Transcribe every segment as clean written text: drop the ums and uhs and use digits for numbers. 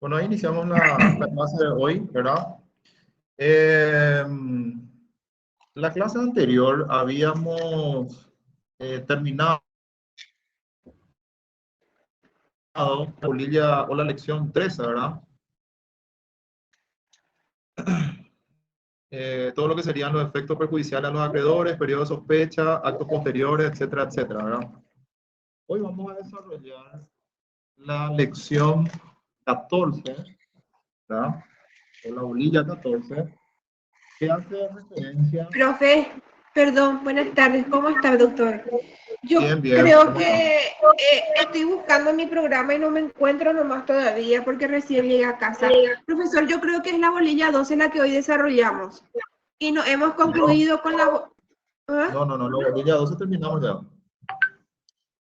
Bueno, ahí iniciamos la clase de hoy, ¿verdad? Eh, la clase anterior habíamos terminado la bolilla o la lección 13, ¿verdad? Todo lo que serían los efectos perjudiciales a los acreedores, periodo de sospecha, actos posteriores, etcétera, etcétera, ¿verdad? Hoy vamos a desarrollar la lección 14, ¿verdad? O la bolilla 14, que hace referencia... Profe, perdón, buenas tardes, ¿cómo está, doctor? Yo Bien, bien, creo ¿cómo estamos? que estoy buscando mi programa y no me encuentro nomás todavía porque recién llegué a casa. Profesor, yo creo que es la bolilla 12 la que hoy desarrollamos y no hemos No, concluido con la... ¿Ah? no, la bolilla 12 terminamos ya.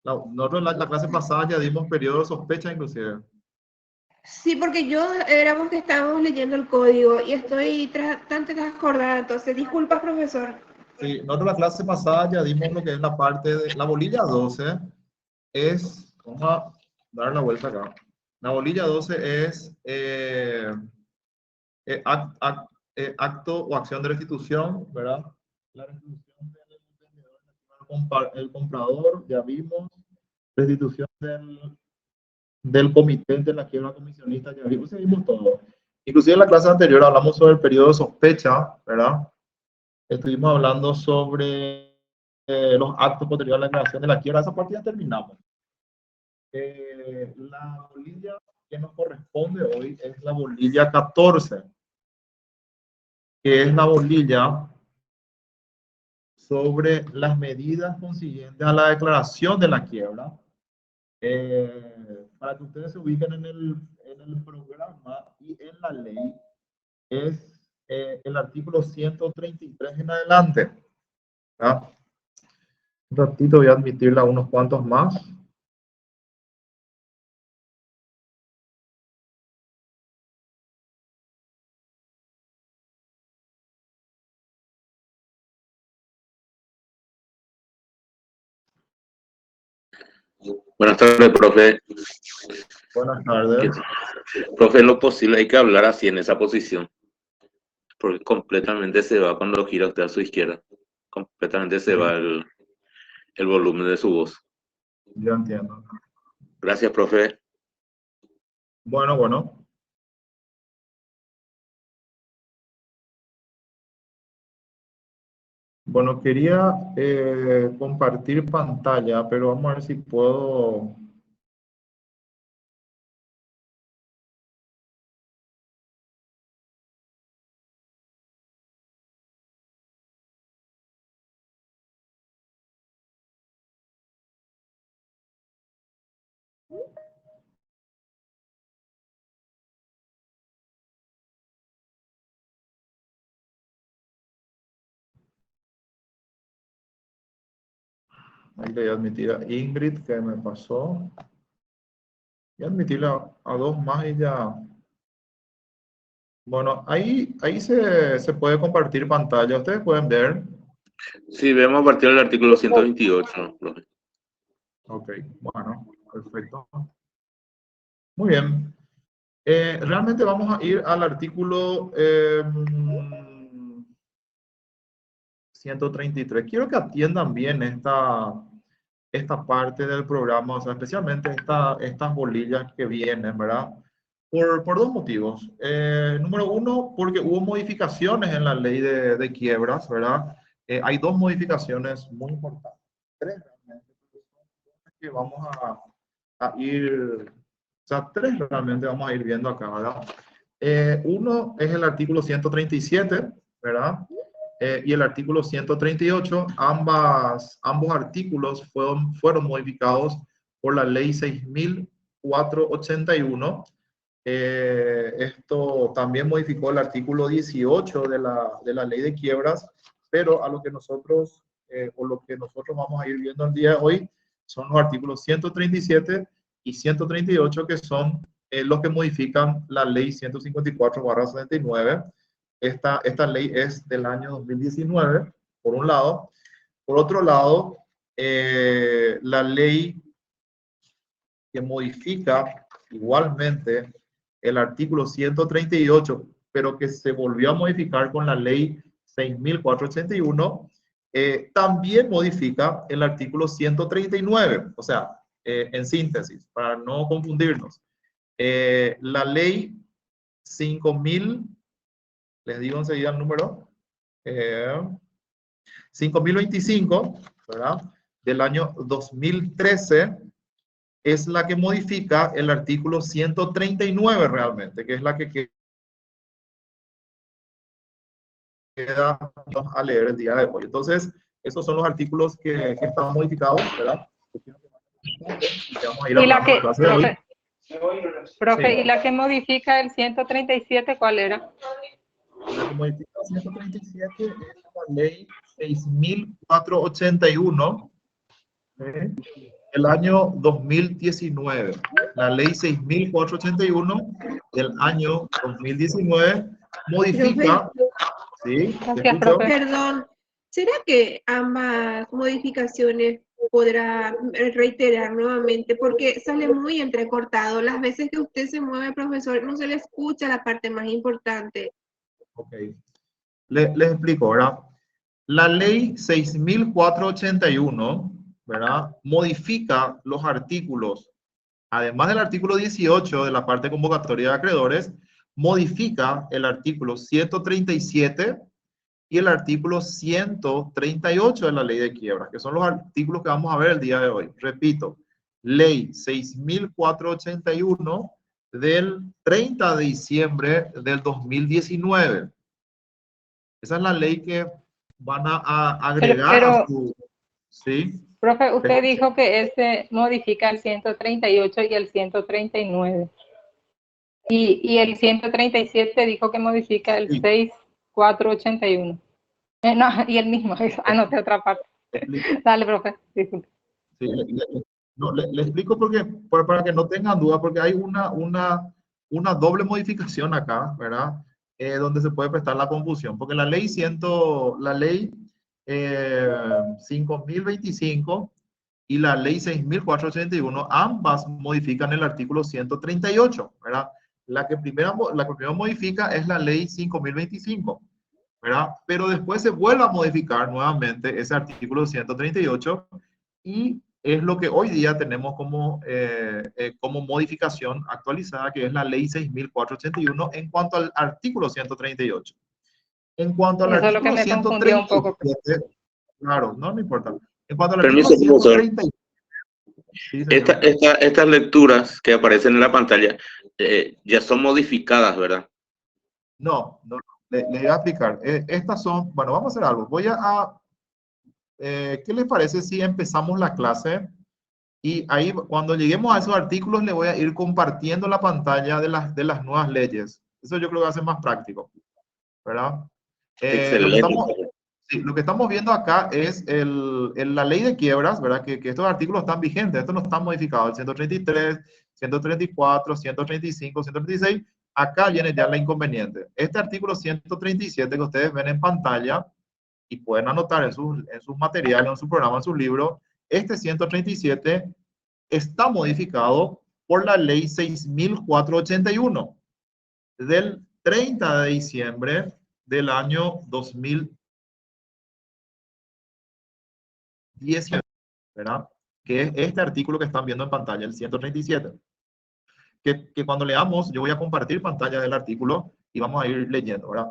Nosotros la clase pasada ya dimos periodo de sospecha inclusive. Sí, porque yo éramos que estábamos leyendo el código y estoy bastante desacordada, entonces disculpa, profesor. Sí, nosotros la clase pasada ya dimos lo que es la parte de la bolilla 12 es, vamos a dar la vuelta acá. La bolilla 12 es acto o acción de restitución, ¿verdad? La restitución del vendedor, el comprador, ya vimos. Restitución del comité de la quiebra comisionista, ya vimos todo. Inclusive en la clase anterior hablamos sobre el periodo de sospecha, ¿verdad? Estuvimos hablando sobre los actos posteriores a la declaración de la quiebra. Esa parte ya terminamos. La bolilla que nos corresponde hoy es la bolilla 14, que es la bolilla sobre las medidas consiguientes a la declaración de la quiebra. Para que ustedes se ubiquen en el programa y en la ley, es el artículo 133 en adelante. ¿Ah? Un ratito voy a admitirle a unos cuantos más. Buenas tardes, profe. Buenas tardes. Profe, en lo posible hay que hablar así en esa posición, porque completamente se va cuando gira usted a su izquierda. Completamente se va el volumen de su voz. Yo entiendo. Gracias, profe. Bueno. Bueno, quería compartir pantalla, pero vamos a ver si puedo. Ahí le voy a admitir a Ingrid que me pasó. Y admitirle a dos más y ya. Bueno, ahí se puede compartir pantalla. Ustedes pueden ver. Sí, vemos a partir del artículo 128, profe. Ok, bueno, perfecto. Muy bien. Realmente vamos a ir al artículo 133. Quiero que atiendan bien esta parte del programa, o sea, especialmente estas bolillas que vienen, ¿verdad? Por dos motivos. Número uno, porque hubo modificaciones en la ley de quiebras, ¿verdad? Hay dos modificaciones muy importantes. Tres realmente, que vamos a ir, o sea, tres realmente vamos a ir viendo acá, ¿verdad? Uno es el artículo 137, ¿verdad? Y el artículo 138, ambos artículos fueron modificados por la ley 6.481. Esto también modificó el artículo 18 de la ley de quiebras, pero a lo que nosotros, o lo que nosotros vamos a ir viendo el día de hoy, son los artículos 137 y 138, que son los que modifican la ley 154/79. Esta ley es del año 2019, por un lado. Por otro lado, la ley que modifica igualmente el artículo 138, pero que se volvió a modificar con la ley 6.481, también modifica el artículo 139. O sea, en síntesis, para no confundirnos, la ley 5.000, les digo enseguida el número, 5.025, ¿verdad?, del año 2013, es la que modifica el artículo 139 realmente, que es la que queda a leer el día de hoy. Entonces, esos son los artículos que están modificados, ¿verdad? Y la que, profe, Sí. ¿y la que modifica el 137 cuál era? La que modifica el 137 es la ley 6.481, el año 2019. La ley 6.481 del año 2019 modifica, ¿sí? ¿Te Gracias, escucho? profe. Perdón, ¿será que ambas modificaciones podrá reiterar nuevamente? Porque sale muy entrecortado. Las veces que usted se mueve, profesor, no se le escucha la parte más importante. Ok. Les explico, ¿verdad? La ley 6.481, ¿verdad?, modifica los artículos, además del artículo 18 de la parte convocatoria de acreedores, modifica el artículo 137 y el artículo 138 de la ley de quiebras, que son los artículos que vamos a ver el día de hoy. Repito, ley 6.481 del 30 de diciembre del 2019. Esa es la ley que van a agregar a su... ¿Sí? Profe, usted dijo que ese modifica el 138 y el 139. Y el 137 dijo que modifica el Sí. 6481. No, y el mismo, anoté otra parte. Dale, profe, disculpe. Sí, le explico porque, para que no tengan duda, porque hay una doble modificación acá, ¿verdad? Donde se puede prestar la confusión, porque la ley 5.025 y la ley 6.481, ambas modifican el artículo 138, ¿verdad? La que primero modifica es la ley 5.025, ¿verdad? Pero después se vuelve a modificar nuevamente ese artículo 138 y es lo que hoy día tenemos como modificación actualizada, que es la ley 6.481 en cuanto al artículo 138. En cuanto al Eso es lo que artículo me confundió un poco. 137, claro, no importa. En cuanto al Permiso, artículo profesor. 137, sí, señor. Estas lecturas que aparecen en la pantalla ya son modificadas, ¿verdad? No, le voy a explicar. Estas son, bueno, vamos a hacer algo. ¿Qué les parece si empezamos la clase? Y ahí, cuando lleguemos a esos artículos, le voy a ir compartiendo la pantalla de las nuevas leyes. Eso yo creo que va a ser más práctico, ¿verdad? Excelente. Lo que estamos viendo acá es la ley de quiebras, ¿verdad? Que estos artículos están vigentes, estos no están modificados. El 133, 134, 135, 136. Acá viene ya la inconveniente. Este artículo 137 que ustedes ven en pantalla y pueden anotar en sus materiales, en su programa, en sus libros, este 137 está modificado por la ley 6.481 del 30 de diciembre del año 2019, ¿verdad? Que es este artículo que están viendo en pantalla, el 137. Que cuando leamos, yo voy a compartir pantalla del artículo y vamos a ir leyendo, ¿verdad?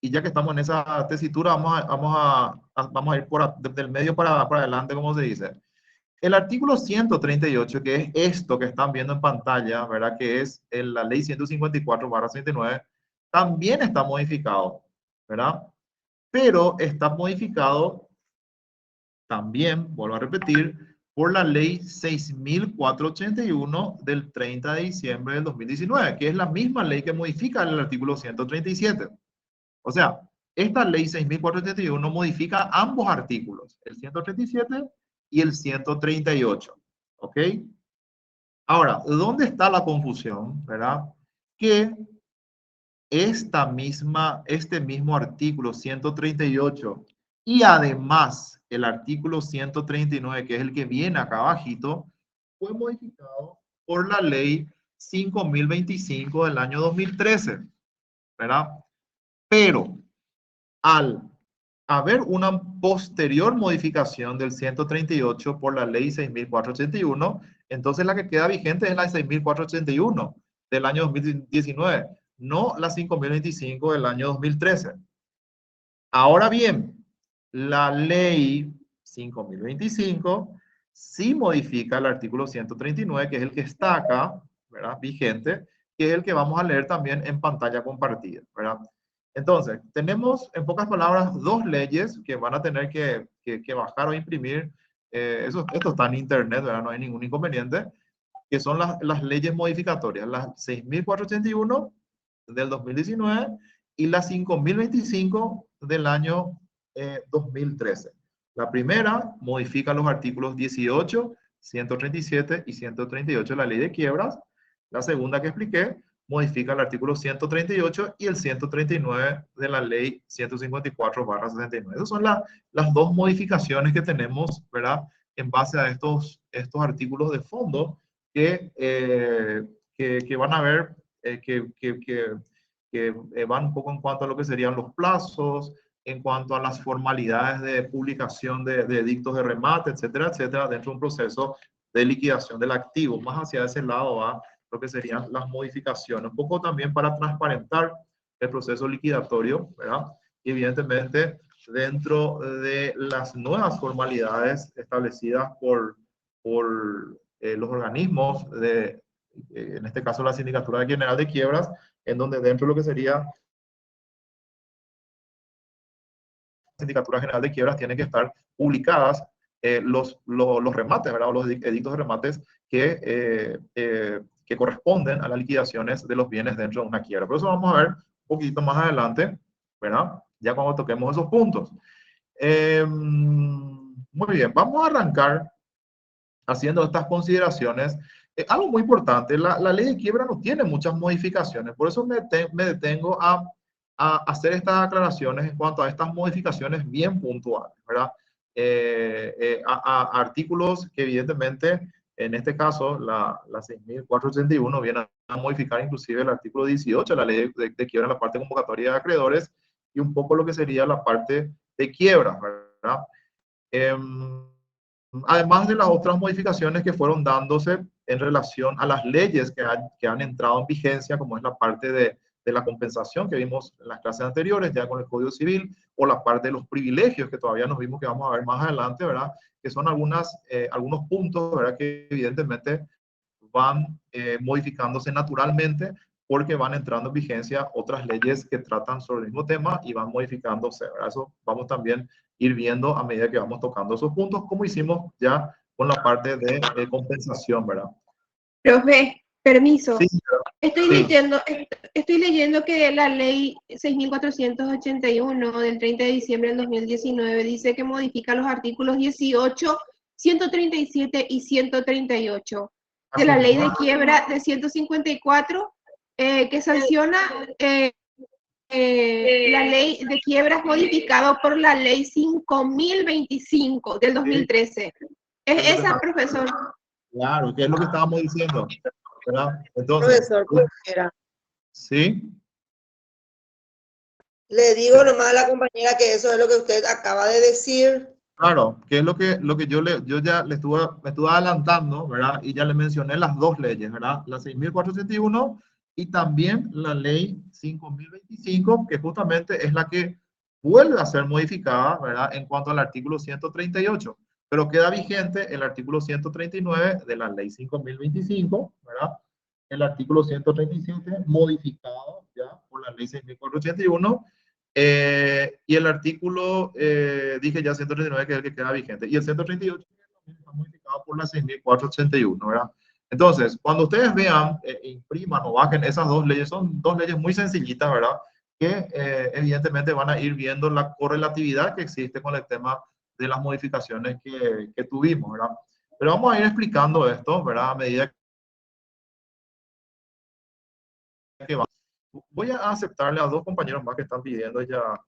Y ya que estamos en esa tesitura, vamos a ir desde el medio para adelante, como se dice. El artículo 138, que es esto que están viendo en pantalla, ¿verdad? Que es la ley 154/69, también está modificado, ¿verdad? Pero está modificado también, vuelvo a repetir, por la ley 6.481 del 30 de diciembre del 2019, que es la misma ley que modifica el artículo 137. O sea, esta ley 6.481 modifica ambos artículos, el 137 y el 138. ¿Ok? Ahora, ¿dónde está la confusión? ¿Verdad? Que este mismo artículo 138 y además el artículo 139, que es el que viene acá abajito, fue modificado por la ley 5025 del año 2013, ¿verdad? Pero al haber una posterior modificación del 138 por la ley 6.481, entonces la que queda vigente es la 6.481 del año 2019, no la 5.025 del año 2013. Ahora bien, la ley 5.025 sí modifica el artículo 139, que es el que está acá, ¿verdad? Vigente, que es el que vamos a leer también en pantalla compartida, ¿verdad? Entonces, tenemos en pocas palabras dos leyes que van a tener que bajar o imprimir. Esto está en internet, ¿verdad? No hay ningún inconveniente, que son las leyes modificatorias, las 6.481 del 2019 y la 5.025 del año 2013. La primera modifica los artículos 18, 137 y 138 de la ley de quiebras. La segunda que expliqué modifica el artículo 138 y el 139 de la ley 154/69. Esas son las dos modificaciones que tenemos, ¿verdad? En base a estos artículos de fondo que van a ver que van un poco en cuanto a lo que serían los plazos, en cuanto a las formalidades de publicación de edictos de remate, etcétera, etcétera, dentro de un proceso de liquidación del activo. Más hacia ese lado va lo que serían las modificaciones, un poco también para transparentar el proceso liquidatorio, ¿verdad? Y evidentemente dentro de las nuevas formalidades establecidas por los organismos en este caso la Sindicatura General de Quiebras, en donde dentro de lo que sería la Sindicatura General de Quiebras tienen que estar publicadas los remates, ¿verdad? O los edictos de remates que corresponden a las liquidaciones de los bienes dentro de una quiebra. Por eso vamos a ver un poquito más adelante, ¿verdad? Ya cuando toquemos esos puntos. Muy bien, vamos a arrancar haciendo estas consideraciones. Algo muy importante, la ley de quiebra no tiene muchas modificaciones, por eso me detengo a hacer estas aclaraciones en cuanto a estas modificaciones bien puntuales, ¿verdad? A artículos que evidentemente, en este caso, la 6.481 viene a modificar inclusive el artículo 18 de la ley de quiebra en la parte de convocatoria de acreedores y un poco lo que sería la parte de quiebra, ¿verdad? Además de las otras modificaciones que fueron dándose en relación a las leyes que han entrado en vigencia, como es la parte de la compensación que vimos en las clases anteriores, ya con el Código Civil, o la parte de los privilegios que todavía nos vimos que vamos a ver más adelante, ¿verdad? Que son algunos puntos, ¿verdad? Que evidentemente van modificándose naturalmente porque van entrando en vigencia otras leyes que tratan sobre el mismo tema y van modificándose, ¿verdad? Eso vamos también ir viendo a medida que vamos tocando esos puntos, como hicimos ya con la parte de compensación, ¿verdad? Profe, permiso. Sí, Estoy leyendo que la ley 6.481 del 30 de diciembre del 2019 dice que modifica los artículos 18, 137 y 138 de la ley de quiebra de 154 que sanciona la ley de quiebras modificado por la ley 5.025 del 2013. ¿Es esa, profesor? Claro, que es lo que estábamos diciendo, ¿verdad? Entonces, profesor, ¿sí? Le digo nomás a la compañera que eso es lo que usted acaba de decir. Claro, que es lo que yo ya me estuve adelantando, ¿verdad? Y ya le mencioné las dos leyes, ¿verdad? La 6.481 y también la ley 5.025, que justamente es la que vuelve a ser modificada, ¿verdad? En cuanto al artículo 138, pero queda vigente el artículo 139 de la ley 5.025, ¿verdad? El artículo 137 modificado ya por la ley 6.481. Y el artículo, dije ya 139, que es el que queda vigente. Y el 138 está modificado por la 6.481, ¿verdad? Entonces, cuando ustedes vean, impriman o bajen esas dos leyes, son dos leyes muy sencillitas, ¿verdad? Que evidentemente van a ir viendo la correlatividad que existe con el tema de las modificaciones que tuvimos, ¿verdad? Pero vamos a ir explicando esto, ¿verdad? A medida que va. Voy a aceptarle a dos compañeros más que están pidiendo, ya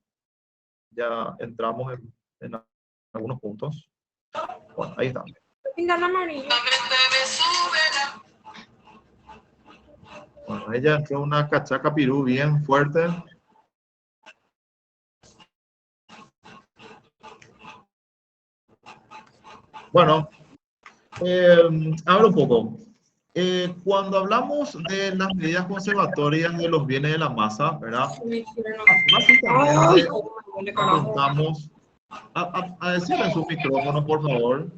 entramos en algunos puntos. Bueno, ahí está. Bueno, ella entró una cachaca pirú bien fuerte. Bueno, hablo un poco. Cuando hablamos de las medidas conservatorias de los bienes de la masa, ¿verdad? Básicamente apuntamos a decirle en su micrófono, por favor.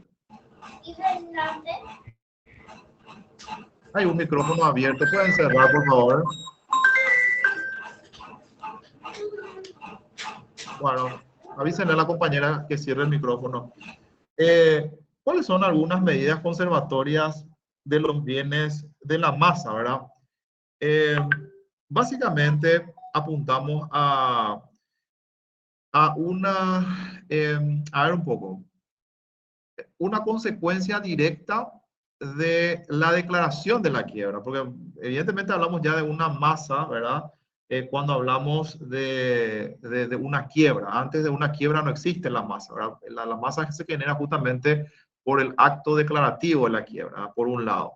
Hay un micrófono abierto, pueden cerrar, por favor. Bueno, avísenle a la compañera que cierre el micrófono. ¿Cuáles son algunas medidas conservatorias de los bienes de la masa, verdad? Básicamente apuntamos a una, a ver un poco, una consecuencia directa de la declaración de la quiebra, porque evidentemente hablamos ya de una masa, ¿verdad? Cuando hablamos de una quiebra. Antes de una quiebra no existe la masa, ¿verdad? La masa se genera justamente por el acto declarativo de la quiebra, ¿verdad? Por un lado.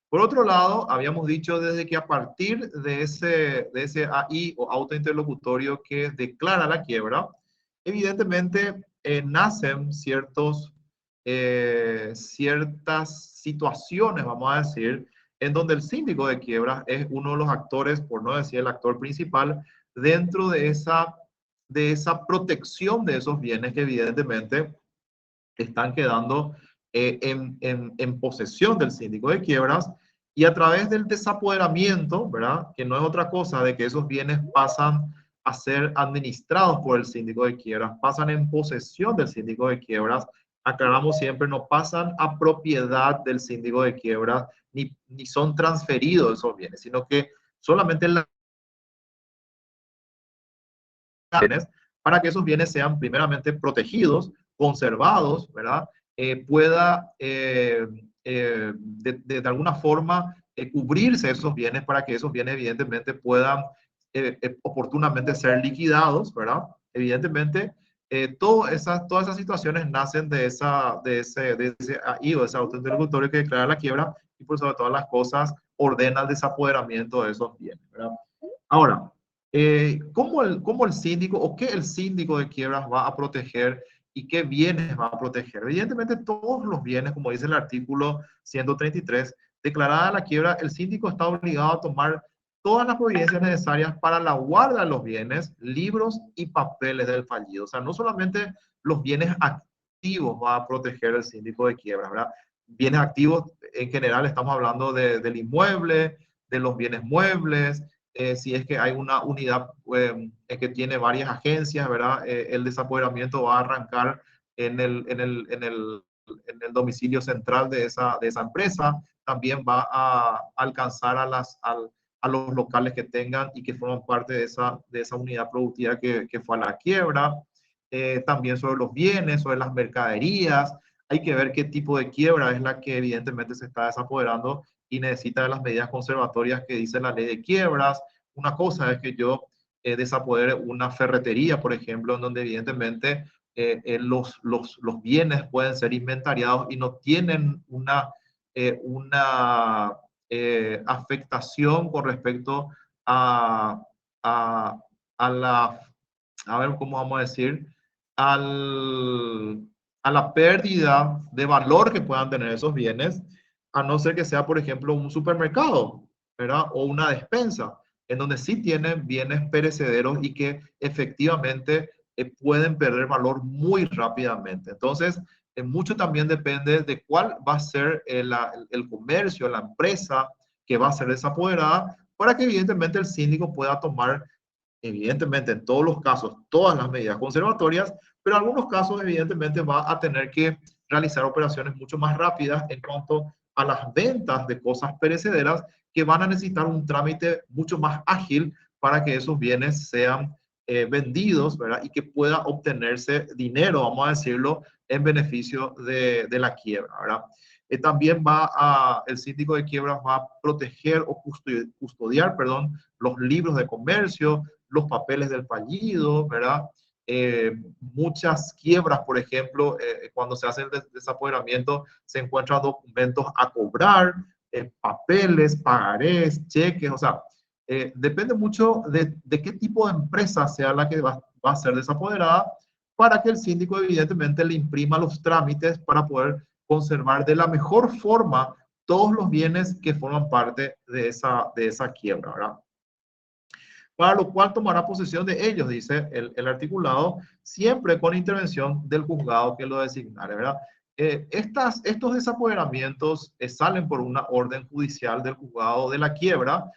Por otro lado, habíamos dicho desde que a partir de ese AI o autointerlocutorio que declara la quiebra, evidentemente nacen ciertas situaciones, vamos a decir, en donde el síndico de quiebras es uno de los actores, por no decir el actor principal, dentro de esa protección de esos bienes que evidentemente están quedando en posesión del síndico de quiebras, y a través del desapoderamiento, ¿verdad? Que no es otra cosa de que esos bienes pasan a ser administrados por el síndico de quiebras, pasan en posesión del síndico de quiebras. Aclaramos siempre, no pasan a propiedad del síndico de quiebras, ni son transferidos esos bienes, sino que solamente la para que esos bienes sean primeramente protegidos, conservados, ¿verdad? Pueda de alguna forma cubrirse esos bienes para que esos bienes evidentemente puedan oportunamente ser liquidados, ¿verdad? Evidentemente, todas esas situaciones nacen de ese AI o de ese autointerlocutorio que declara la quiebra y por sobre todas las cosas ordena el desapoderamiento de esos bienes, ¿verdad? Ahora, ¿cómo el síndico o qué el síndico de quiebras va a proteger y qué bienes va a proteger? Evidentemente, todos los bienes, como dice el artículo 133, declarada la quiebra, el síndico está obligado a tomar todas las providencias necesarias para la guarda de los bienes, libros y papeles del fallido. O sea, no solamente los bienes activos va a proteger el síndico de quiebras, ¿verdad? Bienes activos, en general, estamos hablando del inmueble, de los bienes muebles, si es que hay una unidad que tiene varias agencias, ¿verdad? El desapoderamiento va a arrancar en el domicilio central de esa empresa. También va a alcanzar a los locales que tengan y que forman parte de esa unidad productiva que fue a la quiebra. También sobre los bienes, sobre las mercaderías. Hay que ver qué tipo de quiebra es la que evidentemente se está desapoderando y necesita de las medidas conservatorias que dice la ley de quiebras. Una cosa es que yo desapodere una ferretería, por ejemplo, en donde evidentemente los bienes pueden ser inventariados y no tienen una afectación con respecto a, a, a ver cómo vamos a decir, a la pérdida de valor que puedan tener esos bienes, a no ser que sea, por ejemplo, un supermercado, ¿verdad? O una despensa, en donde sí tienen bienes perecederos y que efectivamente pueden perder valor muy rápidamente. Entonces, mucho también depende de cuál va a ser el comercio, la empresa que va a ser desapoderada, para que evidentemente el síndico pueda tomar, evidentemente en todos los casos, todas las medidas conservatorias, pero en algunos casos evidentemente va a tener que realizar operaciones mucho más rápidas en cuanto a las ventas de cosas perecederas que van a necesitar un trámite mucho más ágil para que esos bienes sean vendidos, ¿verdad? Y que pueda obtenerse dinero, vamos a decirlo, en beneficio de la quiebra, ¿verdad? También el síndico de quiebras va a proteger o custodiar, perdón, los libros de comercio, los papeles del fallido, ¿verdad? Muchas quiebras, por ejemplo, cuando se hace el desapoderamiento, se encuentran documentos a cobrar, papeles, pagarés, cheques, o sea, depende mucho de qué tipo de empresa sea la que va a ser desapoderada para que el síndico evidentemente le imprima los trámites para poder conservar de la mejor forma todos los bienes que forman parte de esa quiebra, ¿verdad? Para lo cual tomará posesión de ellos, dice el articulado, siempre con intervención del juzgado que lo designare, ¿verdad? Estos desapoderamientos salen por una orden judicial del juzgado de la quiebra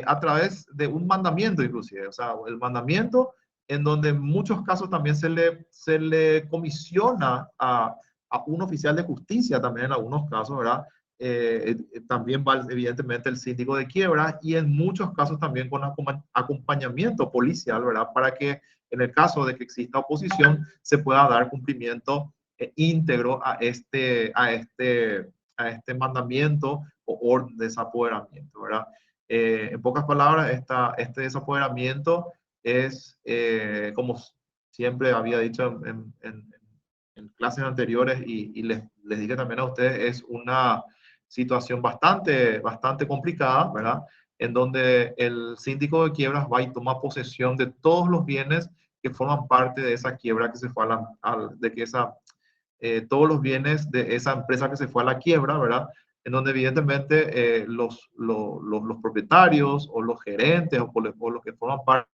a través de un mandamiento inclusive, o sea, el mandamiento en donde en muchos casos también se le comisiona a un oficial de justicia también en algunos casos, ¿verdad? También va evidentemente el síndico de quiebra y en muchos casos también con acompañamiento policial, ¿verdad? Para que en el caso de que exista oposición se pueda dar cumplimiento íntegro a este mandamiento o orden de desapoderamiento, ¿verdad? En pocas palabras, este desapoderamiento es, como siempre había dicho en clases anteriores y les dije también a ustedes, es una situación bastante complicada, ¿verdad? En donde el síndico de quiebras va y toma posesión de todos los bienes que forman parte de esa quiebra que se fue todos los bienes de esa empresa que se fue a la quiebra, ¿verdad? En donde evidentemente los propietarios o los gerentes o los que forman parte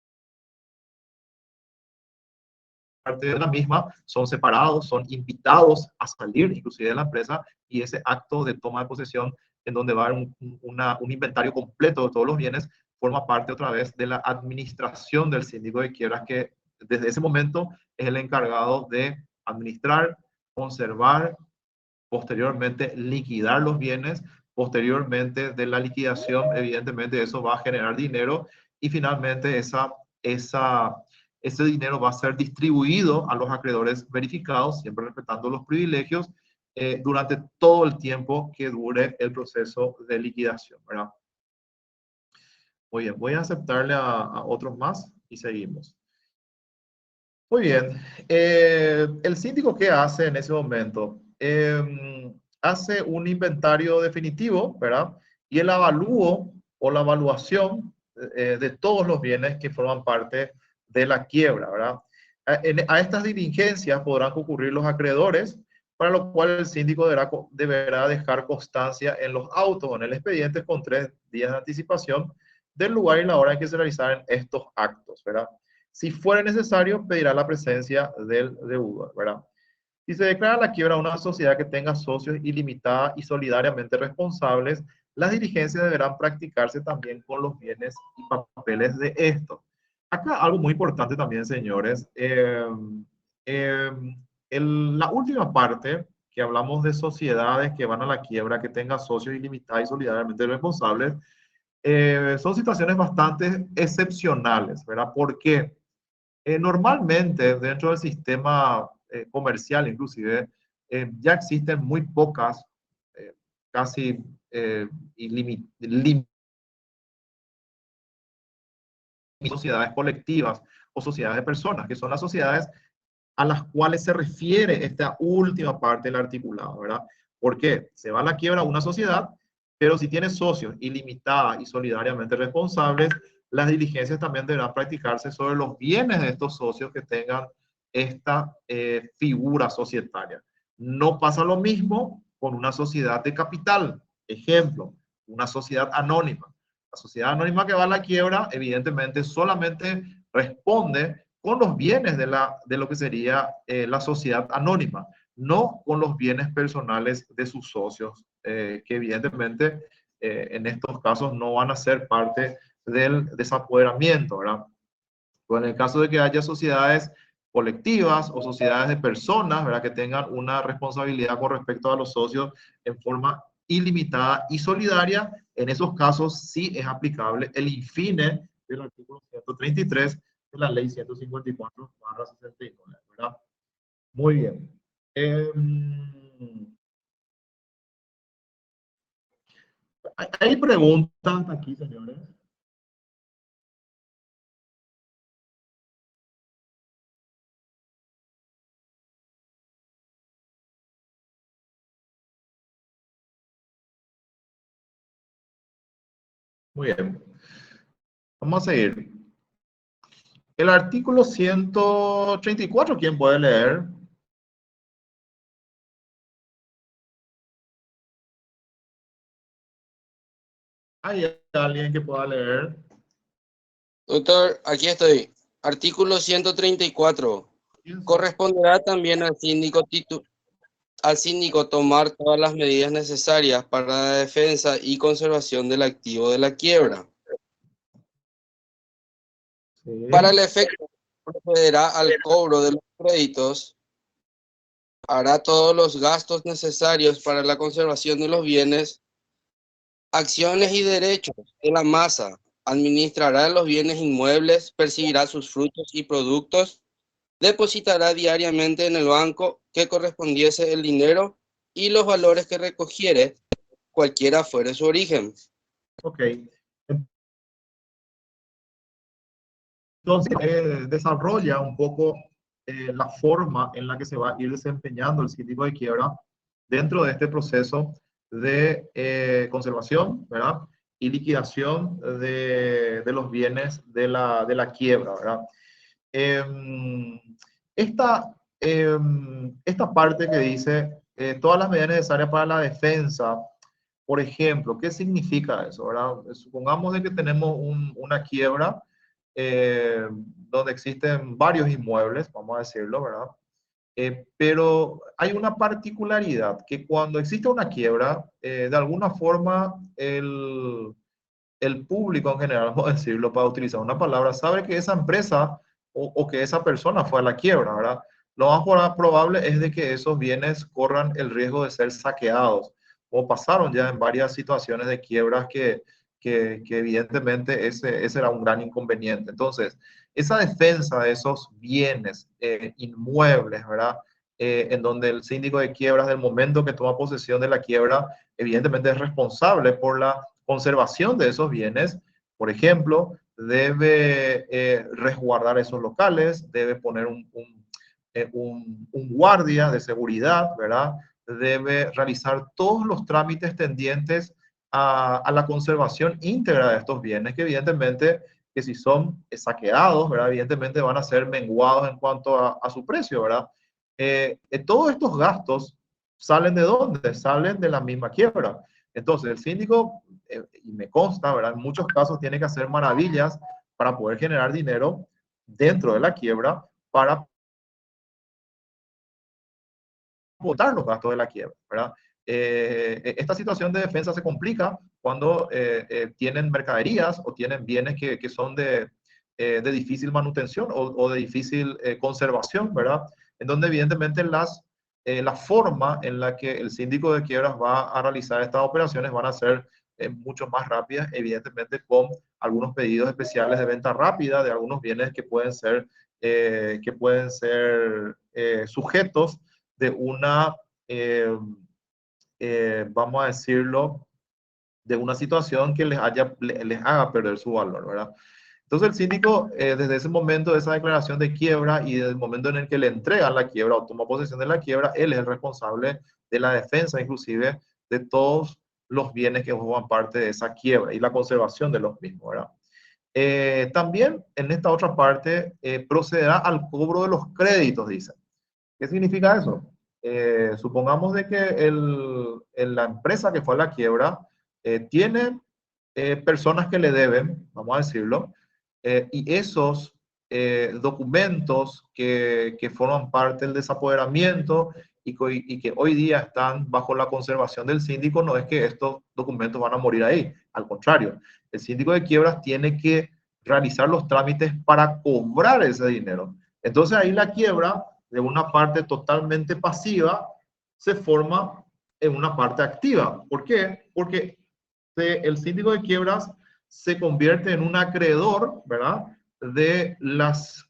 de la misma son separados, son invitados a salir inclusive de la empresa y ese acto de toma de posesión en donde va a haber un inventario completo de todos los bienes forma parte otra vez de la administración del síndico de quiebras que desde ese momento es el encargado de administrar, conservar, posteriormente liquidar los bienes, posteriormente de la liquidación evidentemente eso va a generar dinero y finalmente ese dinero va a ser distribuido a los acreedores verificados, siempre respetando los privilegios, durante todo el tiempo que dure el proceso de liquidación, ¿verdad? Muy bien, voy a aceptarle a otros más y seguimos. Muy bien, el síndico, ¿qué hace en ese momento? Hace un inventario definitivo, ¿verdad? Y el avalúo o la evaluación de todos los bienes que forman parte de la quiebra, ¿verdad? A estas diligencias podrán concurrir los acreedores, para lo cual el síndico deberá dejar constancia en los autos o en el expediente con 3 días de anticipación del lugar y la hora en que se realizaren estos actos, ¿verdad? Si fuera necesario, pedirá la presencia del deudor, ¿verdad? Si se declara la quiebra a una sociedad que tenga socios ilimitada y solidariamente responsables, las diligencias deberán practicarse también con los bienes y papeles de estos. Acá algo muy importante también, señores. La última parte, que hablamos de sociedades que van a la quiebra, que tengan socios ilimitados y solidariamente responsables, son situaciones bastante excepcionales, ¿verdad? ¿Por qué? Normalmente dentro del sistema comercial inclusive ya existen muy pocas, casi sociedades colectivas o sociedades de personas, que son las sociedades a las cuales se refiere esta última parte del articulado, ¿verdad? Porque se va a la quiebra una sociedad, pero si tiene socios ilimitadas y solidariamente responsables, las diligencias también deberán practicarse sobre los bienes de estos socios que tengan esta figura societaria. No pasa lo mismo con una sociedad de capital. Ejemplo, una sociedad anónima. La sociedad anónima que va a la quiebra, evidentemente, solamente responde con los bienes de lo que sería la sociedad anónima, no con los bienes personales de sus socios, que evidentemente en estos casos no van a ser parte del desapoderamiento, ¿verdad? O en el caso de que haya sociedades colectivas o sociedades de personas, ¿verdad? Que tengan una responsabilidad con respecto a los socios en forma ilimitada y solidaria, en esos casos sí es aplicable el infine del artículo 133 de la ley 154/69, ¿verdad? Muy bien. Hay preguntas aquí, señores. Muy bien. Vamos a seguir. El artículo 134, ¿quién puede leer? ¿Hay alguien que pueda leer? Doctor, aquí estoy. Artículo 134. Corresponderá también al síndico tomar todas las medidas necesarias para la defensa y conservación del activo de la quiebra. Sí. Para el efecto, procederá al cobro de los créditos, hará todos los gastos necesarios para la conservación de los bienes, acciones y derechos de la masa, administrará los bienes inmuebles, percibirá sus frutos y productos, depositará diariamente en el banco que correspondiese el dinero y los valores que recogiere, cualquiera fuere su origen. Ok. Entonces, desarrolla un poco la forma en la que se va a ir desempeñando el síndico de quiebra dentro de este proceso de conservación, ¿verdad? Y liquidación de los bienes de la quiebra, ¿verdad? Esta parte que dice todas las medidas necesarias para la defensa, por ejemplo, ¿qué significa eso, verdad? Supongamos de que tenemos una quiebra donde existen varios inmuebles, vamos a decirlo, ¿verdad? Pero hay una particularidad, que cuando existe una quiebra, de alguna forma el público en general, vamos a decirlo, para utilizar una palabra, sabe que esa empresa o que esa persona fue a la quiebra, ¿verdad? Lo más probable es de que esos bienes corran el riesgo de ser saqueados, o pasaron ya en varias situaciones de quiebras que evidentemente ese era un gran inconveniente. Entonces, esa defensa de esos bienes inmuebles, ¿verdad? En donde el síndico de quiebras, del momento que toma posesión de la quiebra, evidentemente es responsable por la conservación de esos bienes. Por ejemplo, debe resguardar esos locales, debe poner un guardia de seguridad, ¿verdad? Debe realizar todos los trámites tendientes a la conservación íntegra de estos bienes, que evidentemente, que si son saqueados, ¿verdad? Evidentemente van a ser menguados en cuanto a su precio, ¿verdad? Todos estos gastos salen ¿de dónde? Salen de la misma quiebra. Entonces, el síndico, y me consta, ¿verdad? En muchos casos tiene que hacer maravillas para poder generar dinero dentro de la quiebra para aportar los gastos de la quiebra, ¿verdad? Esta situación de defensa se complica cuando tienen mercaderías o tienen bienes que son de difícil manutención o de difícil conservación, ¿verdad? En donde evidentemente la forma en la que el síndico de quiebras va a realizar estas operaciones van a ser mucho más rápidas, evidentemente con algunos pedidos especiales de venta rápida de algunos bienes que pueden ser sujetos de una, vamos a decirlo, de una situación que les haga perder su valor, ¿verdad? Entonces el síndico, desde ese momento de esa declaración de quiebra y desde el momento en el que le entregan la quiebra o toma posesión de la quiebra, él es el responsable de la defensa, inclusive, de todos los bienes que forman parte de esa quiebra y la conservación de los mismos, ¿verdad? También en esta otra parte procederá al cobro de los créditos, dice. ¿Qué significa eso? Supongamos de que la empresa que fue a la quiebra tiene personas que le deben, vamos a decirlo, y esos documentos que forman parte del desapoderamiento y que hoy día están bajo la conservación del síndico, no es que estos documentos van a morir ahí, al contrario, el síndico de quiebras tiene que realizar los trámites para cobrar ese dinero. Entonces ahí la quiebra de una parte totalmente pasiva se forma en una parte activa. ¿Por qué? Porque el síndico de quiebras se convierte en un acreedor, ¿verdad? De las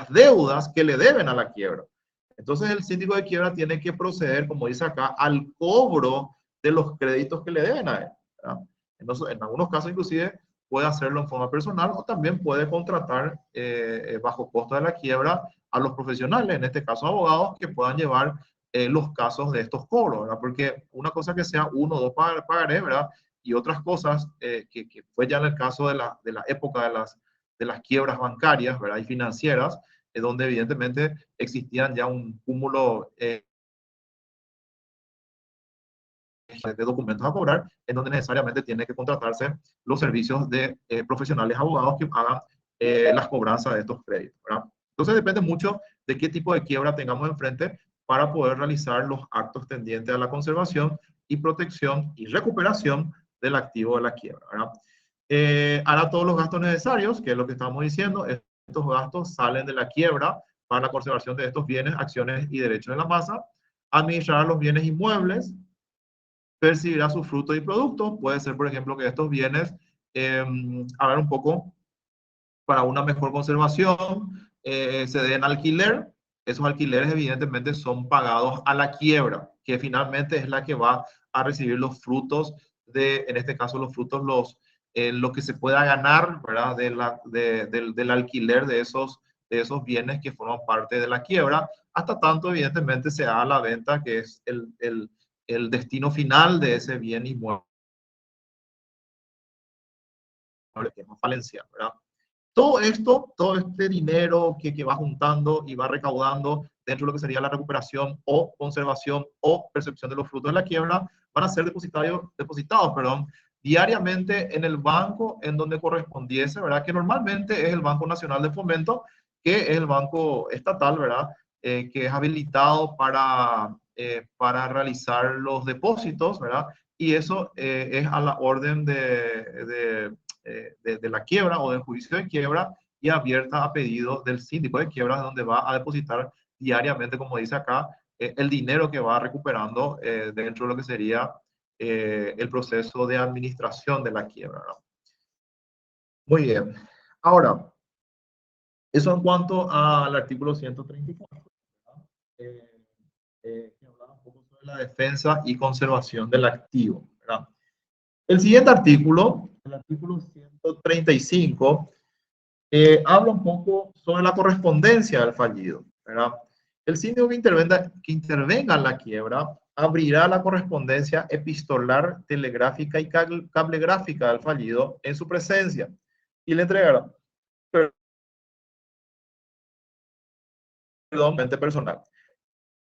deudas que le deben a la quiebra. Entonces el síndico de quiebra tiene que proceder, como dice acá, al cobro de los créditos que le deben a él, ¿verdad? Entonces, en algunos casos inclusive puede hacerlo en forma personal o también puede contratar bajo costo de la quiebra a los profesionales, en este caso abogados, que puedan llevar los casos de estos cobros, ¿verdad? Porque una cosa que sea uno o dos pagarés, ¿verdad? y otras cosas, que fue ya en el caso de la época de las quiebras bancarias, ¿verdad? Y financieras, donde evidentemente existían ya un cúmulo de documentos a cobrar, en donde necesariamente tiene que contratarse los servicios de profesionales abogados que hagan las cobranzas de estos créditos, ¿verdad? Entonces depende mucho de qué tipo de quiebra tengamos enfrente para poder realizar los actos tendientes a la conservación y protección y recuperación del activo de la quiebra, ¿verdad? Hará todos los gastos necesarios, que es lo que estamos diciendo. Estos gastos salen de la quiebra para la conservación de estos bienes, acciones y derechos de la masa. Administrar los bienes inmuebles, percibirá sus frutos y productos. Puede ser, por ejemplo, que estos bienes, a ver un poco, para una mejor conservación, se den alquiler. Esos alquileres evidentemente son pagados a la quiebra, que finalmente es la que va a recibir los frutos en este caso los frutos, lo que se pueda ganar, ¿verdad? Del alquiler de esos bienes que forman parte de la quiebra, hasta tanto evidentemente se haga la venta, que es el destino final de ese bien inmueble, que es falencia, ¿verdad? Todo esto, todo este dinero que va juntando y va recaudando dentro de lo que sería la recuperación o conservación o percepción de los frutos de la quiebra, van a ser depositados, diariamente en el banco en donde correspondiese, ¿verdad? Que normalmente es el Banco Nacional de Fomento, que es el banco estatal, ¿verdad? Que es habilitado para realizar los depósitos, ¿verdad? Y eso es a la orden de la quiebra o del juicio de quiebra, y abierta a pedido del síndico de quiebra, donde va a depositar diariamente, como dice acá, el dinero que va recuperando dentro de lo que sería el proceso de administración de la quiebra, ¿no? Muy bien. Ahora, eso en cuanto al artículo 134, que hablaba un poco sobre la defensa y conservación del activo, ¿verdad? El siguiente artículo, el artículo 135, habla un poco sobre la correspondencia del fallido, ¿verdad? El síndico que intervenga en la quiebra abrirá la correspondencia epistolar, telegráfica y cablegráfica del fallido en su presencia y le entregará, personal.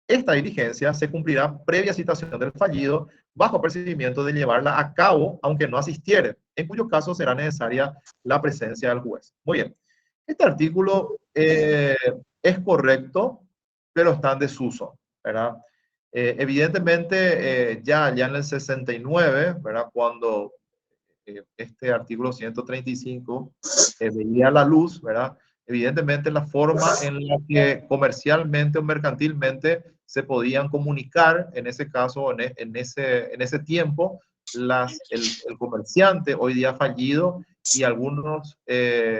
Esta diligencia se cumplirá previa citación del fallido, bajo apercibimiento de llevarla a cabo, aunque no asistiere, en cuyo caso será necesaria la presencia del juez. Muy bien. Este artículo es correcto, pero está en desuso, ¿verdad? Evidentemente, ya en el 69, ¿verdad? Cuando este artículo 135 veía la luz, ¿verdad? Evidentemente la forma en la que comercialmente o mercantilmente se podían comunicar, en ese caso, en ese tiempo, el comerciante hoy día fallido y algunos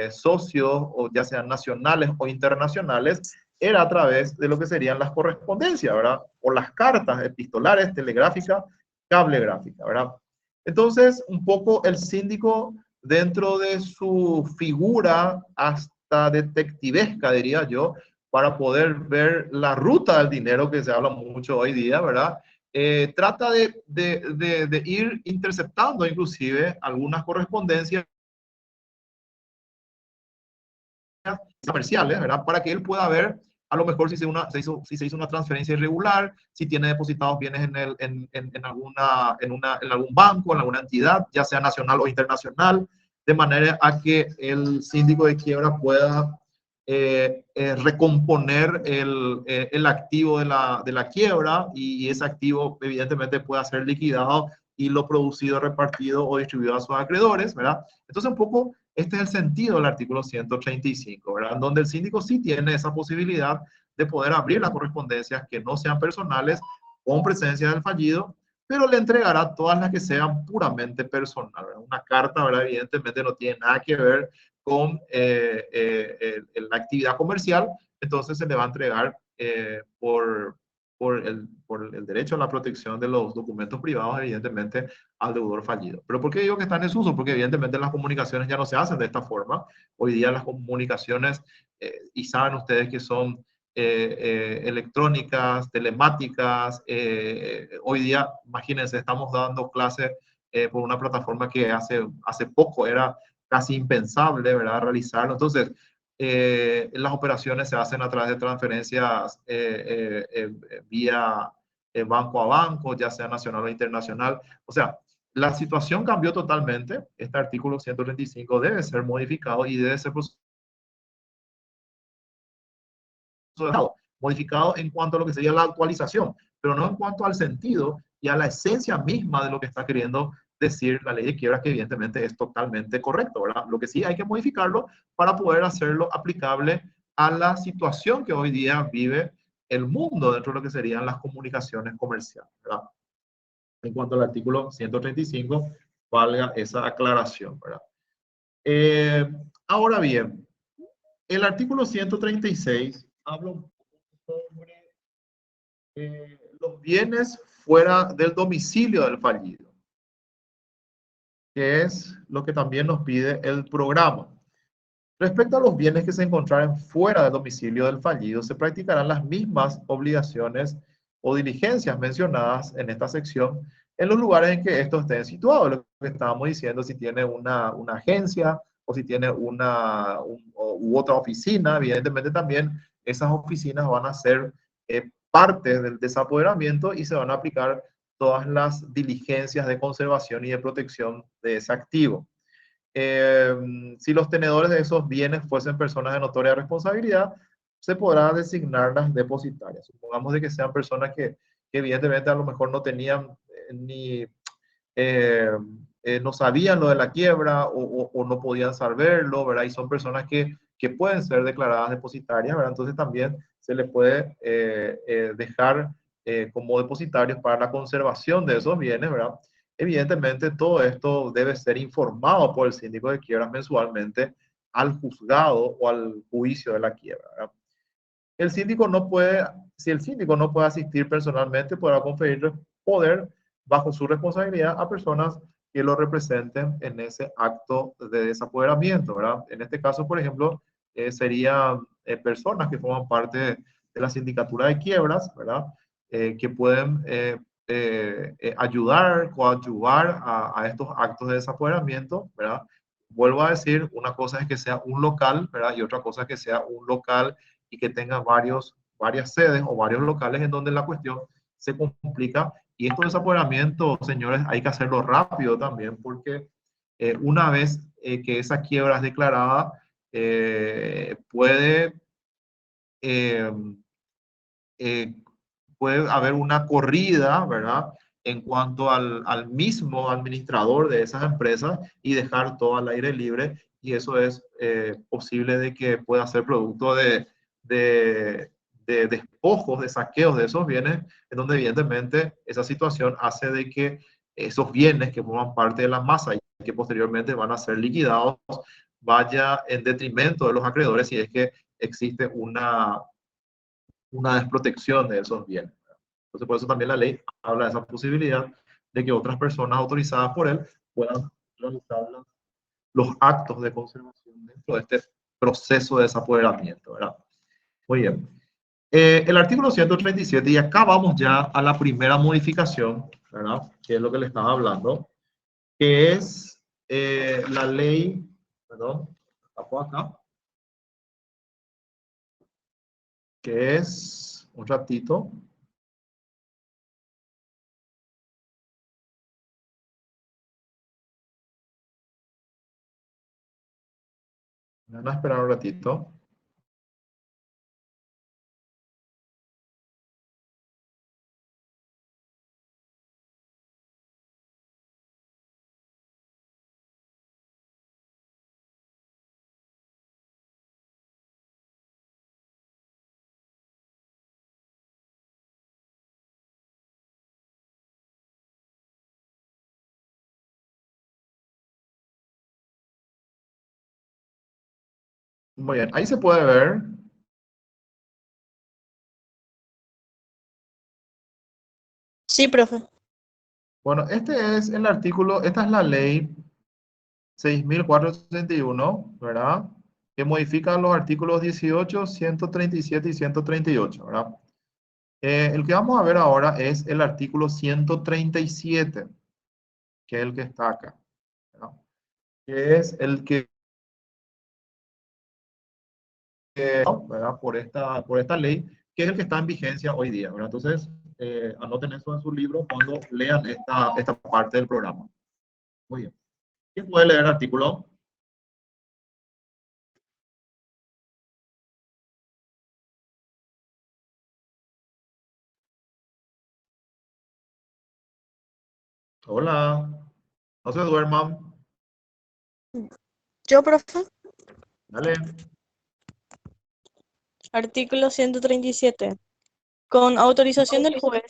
socios, o ya sean nacionales o internacionales, era a través de lo que serían las correspondencias, ¿verdad? O las cartas epistolares, telegráficas, cablegráficas, ¿verdad? Entonces, un poco el síndico, dentro de su figura hasta detectivesca, diría yo, para poder ver la ruta del dinero, que se habla mucho hoy día, ¿verdad? Trata de ir interceptando inclusive algunas correspondencias comerciales, ¿verdad? Para que él pueda ver a lo mejor si se hizo una transferencia irregular, si tiene depositados bienes en algún banco, en alguna entidad, ya sea nacional o internacional, de manera a que el síndico de quiebra pueda recomponer el activo de la quiebra, y ese activo evidentemente pueda ser liquidado y lo producido, repartido o distribuido a sus acreedores, ¿verdad? Entonces un poco este es el sentido del artículo 135, ¿verdad? Donde el síndico sí tiene esa posibilidad de poder abrir las correspondencias que no sean personales con presencia del fallido, pero le entregará todas las que sean puramente personales. Una carta, ¿verdad? Evidentemente no tiene nada que ver con la actividad comercial, entonces se le va a entregar por el derecho a la protección de los documentos privados, evidentemente, al deudor fallido. ¿Pero por qué digo que está en desuso? Porque evidentemente las comunicaciones ya no se hacen de esta forma. Hoy día las comunicaciones, y saben ustedes que son electrónicas, telemáticas. Hoy día, imagínense, estamos dando clases por una plataforma que hace poco era casi impensable, ¿verdad?, realizarlo. Entonces, las operaciones se hacen a través de transferencias vía banco a banco, ya sea nacional o internacional. O sea, la situación cambió totalmente. Este artículo 135 debe ser modificado y debe ser modificado en cuanto a lo que sería la actualización, pero no en cuanto al sentido y a la esencia misma de lo que está queriendo decir la ley de quiebras, que evidentemente es totalmente correcto, ¿verdad? Lo que sí hay que modificarlo para poder hacerlo aplicable a la situación que hoy día vive el mundo dentro de lo que serían las comunicaciones comerciales, ¿verdad? En cuanto al artículo 135, valga esa aclaración, ¿verdad? Ahora bien, el artículo 136 habla un poco sobre los bienes fuera del domicilio del fallido, que es lo que también nos pide el programa. Respecto a los bienes que se encontraren fuera del domicilio del fallido, se practicarán las mismas obligaciones o diligencias mencionadas en esta sección en los lugares en que estos estén situados. Lo que estábamos diciendo, si tiene una agencia o si tiene u otra oficina, evidentemente también esas oficinas van a ser parte del desapoderamiento y se van a aplicar todas las diligencias de conservación y de protección de ese activo. Si los tenedores de esos bienes fuesen personas de notoria responsabilidad, se podrá designarlas depositarias. Supongamos de que sean personas que evidentemente a lo mejor no tenían no sabían lo de la quiebra o no podían saberlo, ¿verdad? Y son personas que pueden ser declaradas depositarias, ¿verdad? Entonces también se les puede dejar como depositarios para la conservación de esos bienes, ¿verdad? Evidentemente, todo esto debe ser informado por el síndico de quiebras mensualmente al juzgado o al juicio de la quiebra, ¿verdad? El síndico no puede, si el síndico no puede asistir personalmente, podrá conferirle poder bajo su responsabilidad a personas que lo representen en ese acto de desapoderamiento, ¿verdad? En este caso, por ejemplo, serían personas que forman parte de la sindicatura de quiebras, ¿verdad? Que pueden ayudar, coadyuvar a estos actos de desapoderamiento, ¿verdad? Vuelvo a decir, una cosa es que sea un local, ¿verdad? Y otra cosa es que sea un local y que tenga varias sedes o varios locales en donde la cuestión se complica. Y estos desapoderamientos, señores, hay que hacerlo rápido también, porque una vez que esa quiebra es declarada, puede haber una corrida, ¿verdad?, en cuanto al mismo administrador de esas empresas y dejar todo al aire libre, y eso es posible de que pueda ser producto de despojos, de saqueos de esos bienes, en donde evidentemente esa situación hace de que esos bienes que forman parte de la masa y que posteriormente van a ser liquidados, vaya en detrimento de los acreedores si es que existe una desprotección de esos bienes. Entonces, por eso también la ley habla de esa posibilidad de que otras personas autorizadas por él puedan realizar los actos de conservación dentro de este proceso de desapoderamiento, ¿verdad? Muy bien. El artículo 137, y acá vamos ya a la primera modificación, ¿verdad? Que es lo que le estaba hablando, que es la ley, perdón, acá, que es, un ratito, van a esperar un ratito. Muy bien, ahí se puede ver. Sí, profe. Bueno, este es el artículo, esta es la ley 6.461, ¿verdad? Que modifica los artículos 18, 137 y 138, ¿verdad? El que vamos a ver ahora es el artículo 137, que es el que está acá, ¿verdad? Que es el que, ¿verdad? Por esta ley, que es el que está en vigencia hoy día, ¿verdad? Entonces, anoten eso en su libro cuando lean esta parte del programa. Muy bien. ¿Quién puede leer el artículo? Hola, no se duerman. Yo, profe. Dale. Artículo 137. Con autorización del juez,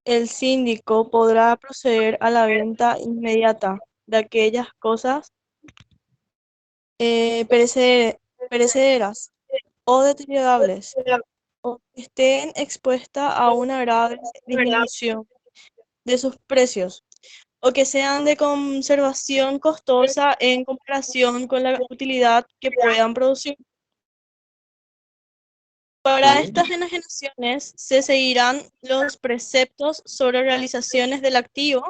el síndico podrá proceder a la venta inmediata de aquellas cosas perecederas o deteriorables o que estén expuestas a una grave disminución de sus precios o que sean de conservación costosa en comparación con la utilidad que puedan producir. Para Sí. estas enajenaciones se seguirán los preceptos sobre realizaciones del activo,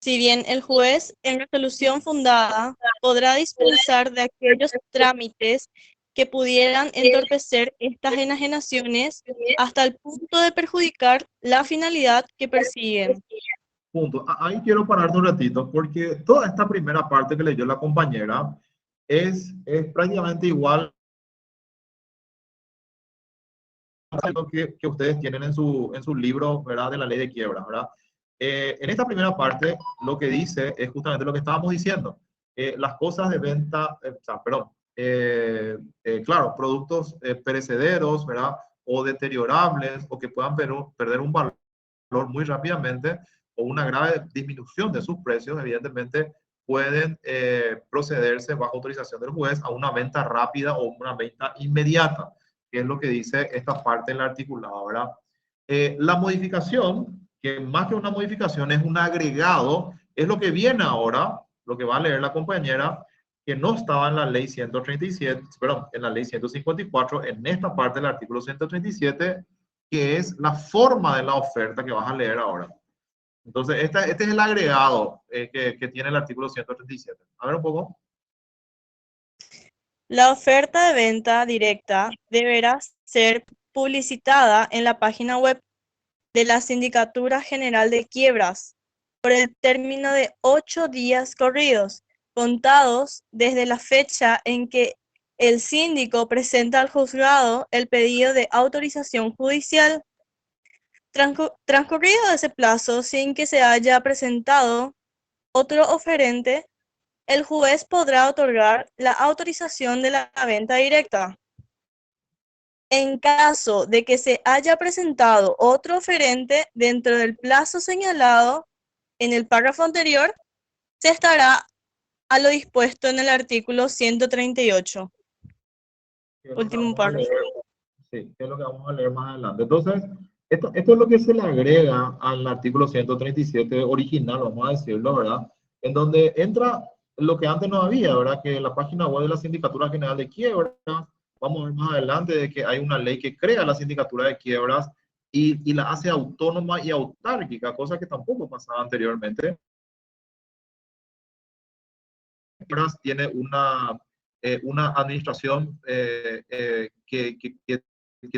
si bien el juez, en resolución fundada, podrá dispensar de aquellos trámites que pudieran entorpecer estas enajenaciones hasta el punto de perjudicar la finalidad que persiguen. Punto. Ahí quiero pararte un ratito porque toda esta primera parte que leyó la compañera es prácticamente igual a lo que ustedes tienen en su libro, ¿verdad? De la ley de quiebra, ¿verdad? En esta primera parte lo que dice es justamente lo que estábamos diciendo. Las cosas de venta, claro, productos perecederos, ¿verdad? O deteriorables o que puedan perder un valor muy rápidamente o una grave disminución de sus precios, evidentemente pueden procederse bajo autorización del juez a una venta rápida o una venta inmediata, que es lo que dice esta parte del articulado, ¿verdad? La modificación, que más que una modificación es un agregado, es lo que viene ahora, lo que va a leer la compañera, que no estaba en la ley 137, perdón, en la ley 154, en esta parte del artículo 137, que es la forma de la oferta que vas a leer ahora. Entonces, este es el agregado que tiene el artículo 137. A ver un poco. La oferta de venta directa deberá ser publicitada en la página web de la Sindicatura General de Quiebras por el término de 8 días corridos, contados desde la fecha en que el síndico presenta al juzgado el pedido de autorización judicial. Transcurrido ese plazo sin que se haya presentado otro oferente, el juez podrá otorgar la autorización de la venta directa. En caso de que se haya presentado otro oferente dentro del plazo señalado en el párrafo anterior, se estará a lo dispuesto en el artículo 138. Último párrafo. Sí, que es lo que vamos a leer más adelante. Entonces, esto es lo que se le agrega al artículo 137 original, vamos a decirlo, ¿verdad? En donde entra lo que antes no había, ¿verdad? Que la página web de la Sindicatura General de Quiebras, vamos a ver más adelante de que hay una ley que crea la Sindicatura de Quiebras y la hace autónoma y autárquica, cosa que tampoco pasaba anteriormente. Quiebras tiene una administración que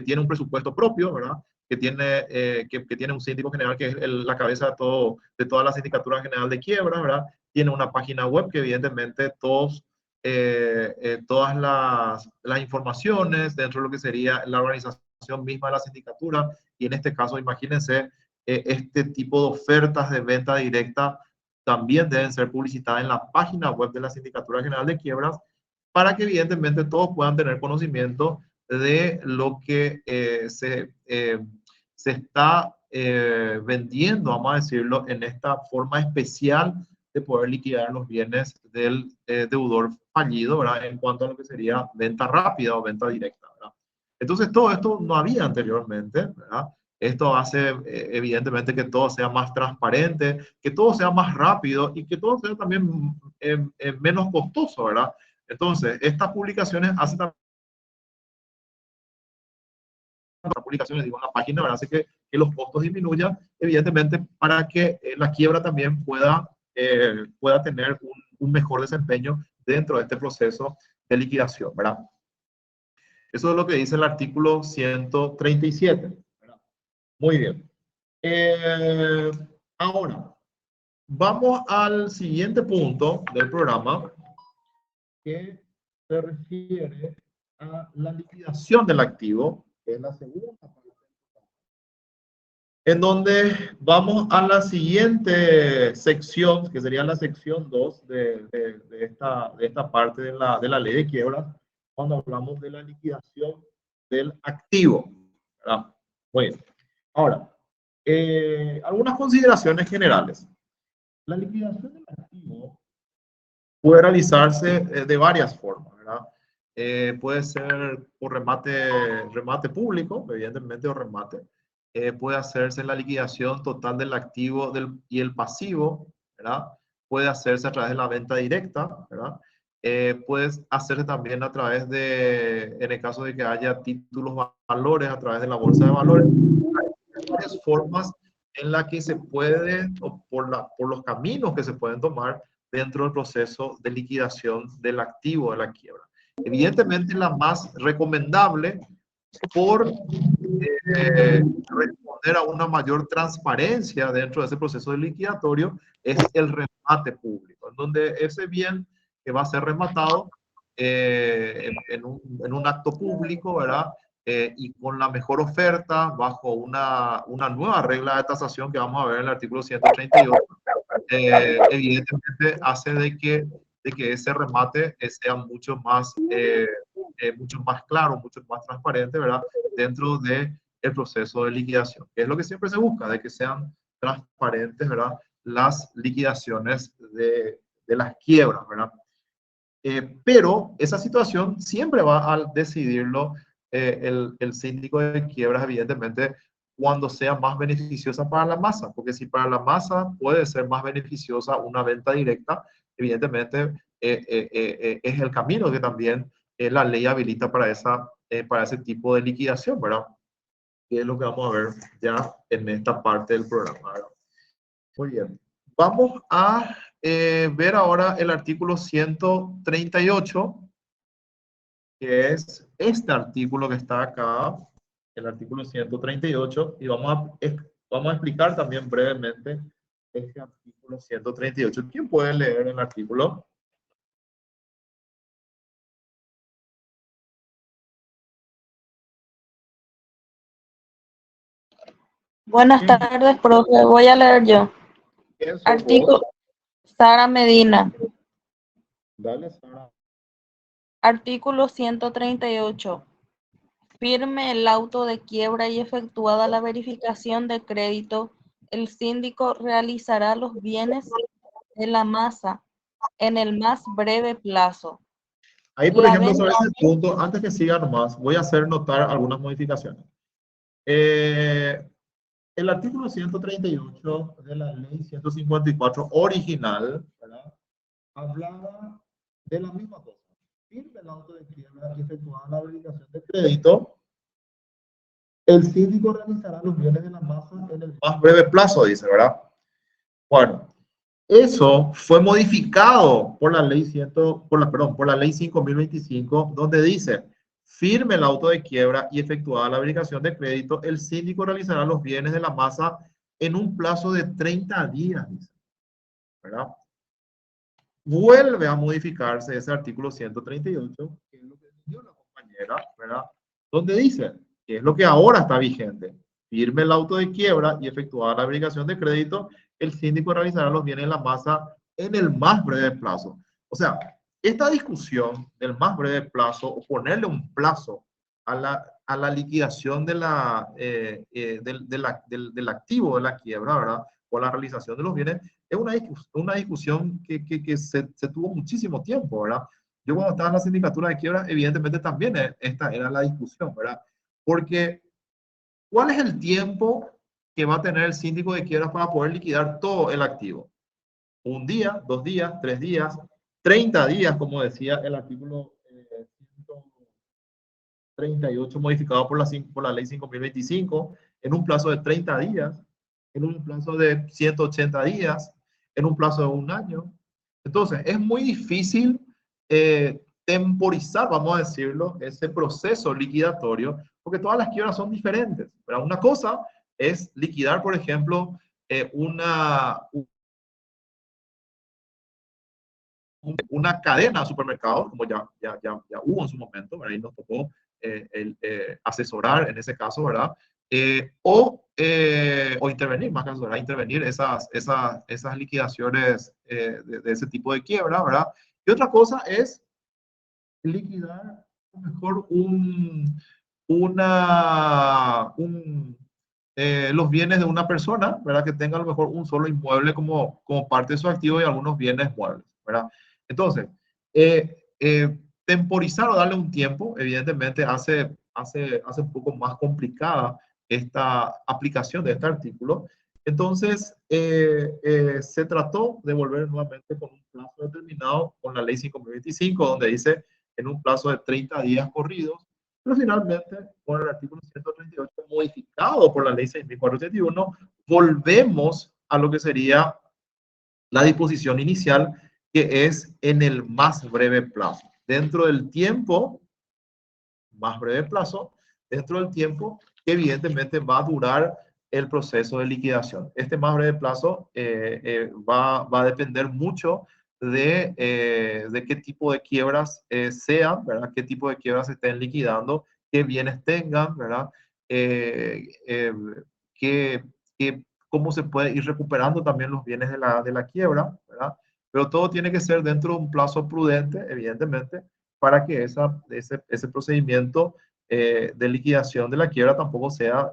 tiene un presupuesto propio, ¿verdad? Que tiene un síndico general que es la cabeza de toda la Sindicatura General de Quiebra, ¿verdad? Tiene una página web que evidentemente todas las informaciones dentro de lo que sería la organización misma de la sindicatura, y en este caso, imagínense, este tipo de ofertas de venta directa también deben ser publicitadas en la página web de la Sindicatura General de Quiebras para que evidentemente todos puedan tener conocimiento de lo que se está vendiendo, vamos a decirlo, en esta forma especial de poder liquidar los bienes del deudor fallido, ¿verdad? En cuanto a lo que sería venta rápida o venta directa, ¿verdad? Entonces, todo esto no había anteriormente, ¿verdad? Esto hace evidentemente que todo sea más transparente, que todo sea más rápido y que todo sea también menos costoso, ¿verdad? Entonces, estas publicaciones hacen también publicaciones, digo, en la página, ¿verdad? Hace que los costos disminuyan, evidentemente, para que la quiebra también pueda pueda tener un mejor desempeño dentro de este proceso de liquidación, ¿verdad? Eso es lo que dice el artículo 137. ¿Verdad? Muy bien. Ahora, vamos al siguiente punto del programa, que se refiere a la liquidación del activo, que es la segunda parte, en donde vamos a la siguiente sección, que sería la sección 2 de esta parte de la ley de quiebras, cuando hablamos de la liquidación del activo, ¿verdad? Muy bien. Ahora, algunas consideraciones generales. La liquidación del activo puede realizarse de varias formas, ¿verdad? Puede ser por remate público, evidentemente, o remate. Puede hacerse la liquidación total del activo y el pasivo, ¿verdad? Puede hacerse a través de la venta directa, ¿verdad? Puede hacerse también a través de, en el caso de que haya títulos valores, a través de la bolsa de valores. Hay varias formas en las que se puede, o por los caminos que se pueden tomar dentro del proceso de liquidación del activo de la quiebra. Evidentemente, la más recomendable por responder a una mayor transparencia dentro de ese proceso de liquidatorio es el remate público, en donde ese bien que va a ser rematado en un acto público, ¿verdad? Y con la mejor oferta, bajo una nueva regla de tasación que vamos a ver en el artículo 138, evidentemente hace de que ese remate sea mucho más claro, mucho más transparente, ¿verdad? Dentro del proceso de liquidación, que es lo que siempre se busca, de que sean transparentes, ¿verdad? Las liquidaciones de las quiebras, ¿verdad? Pero esa situación siempre va a decidirlo el síndico de quiebras, evidentemente, cuando sea más beneficiosa para la masa, porque si para la masa puede ser más beneficiosa una venta directa, evidentemente es el camino que también la ley habilita para ese tipo de liquidación, ¿verdad? Que es lo que vamos a ver ya en esta parte del programa, ¿verdad? Muy bien. Vamos a ver ahora el artículo 138, que es este artículo que está acá, el artículo 138, y vamos a explicar también brevemente este artículo 138. ¿Quién puede leer el artículo? Buenas tardes, profe. Voy a leer yo. ¿Quién sos Artículo vos? Sara Medina. Dale, Sara. Artículo 138. Firme el auto de quiebra y efectuada la verificación de crédito, el síndico realizará los bienes de la masa en el más breve plazo. Ahí, por La ejemplo, venta- sobre ese punto, antes que siga nomás, voy a hacer notar algunas modificaciones. El artículo 138 de la ley 154 original, ¿verdad? Hablaba de la misma cosa. Firme el auto de quiebra y efectuada la verificación de crédito, el síndico realizará los bienes de la masa en el más breve plazo, dice, ¿verdad? Bueno, eso fue modificado por la ley por la ley 5025, donde dice: firme el auto de quiebra y efectuada la verificación de crédito, el síndico realizará los bienes de la masa en un plazo de 30 días, dice, ¿verdad? Vuelve a modificarse ese artículo 138, que es lo que dio la compañera, ¿verdad? Donde dice, que es lo que ahora está vigente: firme el auto de quiebra y efectuada la verificación de crédito, el síndico realizará los bienes de la masa en el más breve plazo. O sea, esta discusión del más breve plazo, o ponerle un plazo a la liquidación del activo de la quiebra, ¿verdad? O la realización de los bienes, es una discusión que se tuvo muchísimo tiempo, ¿verdad? Yo cuando estaba en la sindicatura de quiebra, evidentemente también esta era la discusión, ¿verdad? Porque, ¿cuál es el tiempo que va a tener el síndico de quiebras para poder liquidar todo el activo? ¿Un día, 2 días, 3 días, 30 días, como decía el artículo 138 modificado por la ley 5025, en un plazo de 30 días, en un plazo de 180 días, en un plazo de 1 año. Entonces, es muy difícil temporizar, vamos a decirlo, ese proceso liquidatorio, porque todas las quiebras son diferentes. ¿Verdad? Una cosa es liquidar, por ejemplo, una cadena de supermercados, como ya hubo en su momento, ¿verdad? Y nos tocó asesorar en ese caso, ¿verdad? O intervenir, más que asesorar, intervenir esas liquidaciones de ese tipo de quiebra, ¿verdad? Y otra cosa es liquidar a lo mejor los bienes de una persona, ¿verdad? Que tenga a lo mejor un solo inmueble como parte de su activo y algunos bienes muebles, ¿verdad? Entonces, temporizar o darle un tiempo, evidentemente, hace un poco más complicada esta aplicación de este artículo. Entonces, se trató de volver nuevamente con un plazo determinado con la ley 5.025, donde dice en un plazo de 30 días corridos, pero finalmente, con el artículo 138 modificado por la ley 6.481, volvemos a lo que sería la disposición inicial, que es en el más breve plazo. Dentro del tiempo, más breve plazo, dentro del tiempo que evidentemente va a durar el proceso de liquidación. Este más breve plazo va a depender mucho de qué tipo de quiebras sean, ¿verdad? Qué tipo de quiebras se estén liquidando, qué bienes tengan, ¿verdad? Cómo se puede ir recuperando también los bienes de la quiebra, ¿verdad? Pero todo tiene que ser dentro de un plazo prudente, evidentemente, para que ese procedimiento de liquidación de la quiebra tampoco sea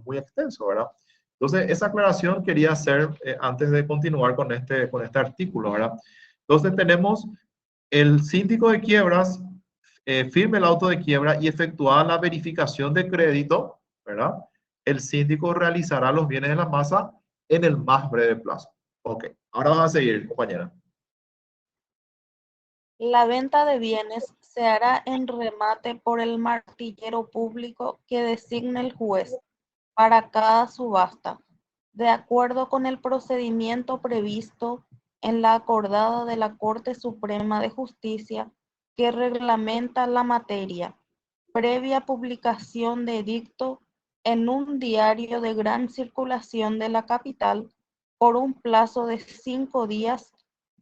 muy extenso, ¿verdad? Entonces, esa aclaración quería hacer antes de continuar con este artículo, ¿verdad? Entonces, tenemos el síndico de quiebras, firme el auto de quiebra y efectuada la verificación de crédito, ¿verdad? El síndico realizará los bienes de la masa en el más breve plazo. Ok, ahora vamos a seguir, compañera. La venta de bienes se hará en remate por el martillero público que designe el juez para cada subasta, de acuerdo con el procedimiento previsto en la acordada de la Corte Suprema de Justicia que reglamenta la materia, previa publicación de edicto en un diario de gran circulación de la capital por un plazo de 5 días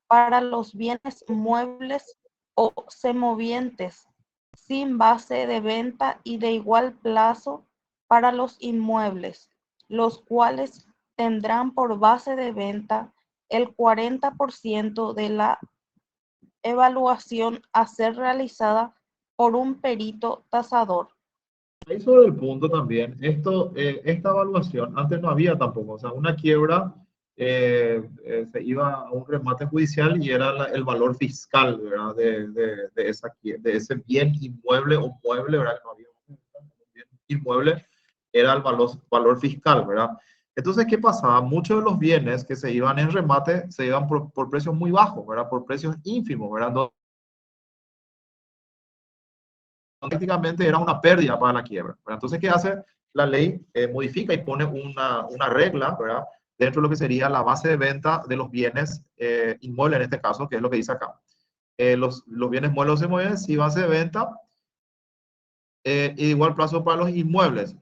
para los bienes muebles o semovientes sin base de venta y de igual plazo para los inmuebles, los cuales tendrán por base de venta el 40% de la evaluación a ser realizada por un perito tasador. Ahí sobre el punto también, esta evaluación, antes no había tampoco, o sea, una quiebra se iba a un remate judicial y era el valor fiscal, ¿verdad? De ese bien inmueble o mueble, ¿verdad? No había un bien inmueble, era el valor fiscal, ¿verdad? Entonces, ¿qué pasaba? Muchos de los bienes que se iban en remate se iban por precios muy bajos, ¿verdad? Por precios ínfimos, ¿verdad? Prácticamente era una pérdida para la quiebra, ¿verdad? Entonces, ¿qué hace la ley? Modifica y pone una regla, ¿verdad? Dentro de lo que sería la base de venta de los bienes inmuebles, en este caso, que es lo que dice acá. Los bienes muebles y inmuebles, y base de venta, igual plazo para los inmuebles,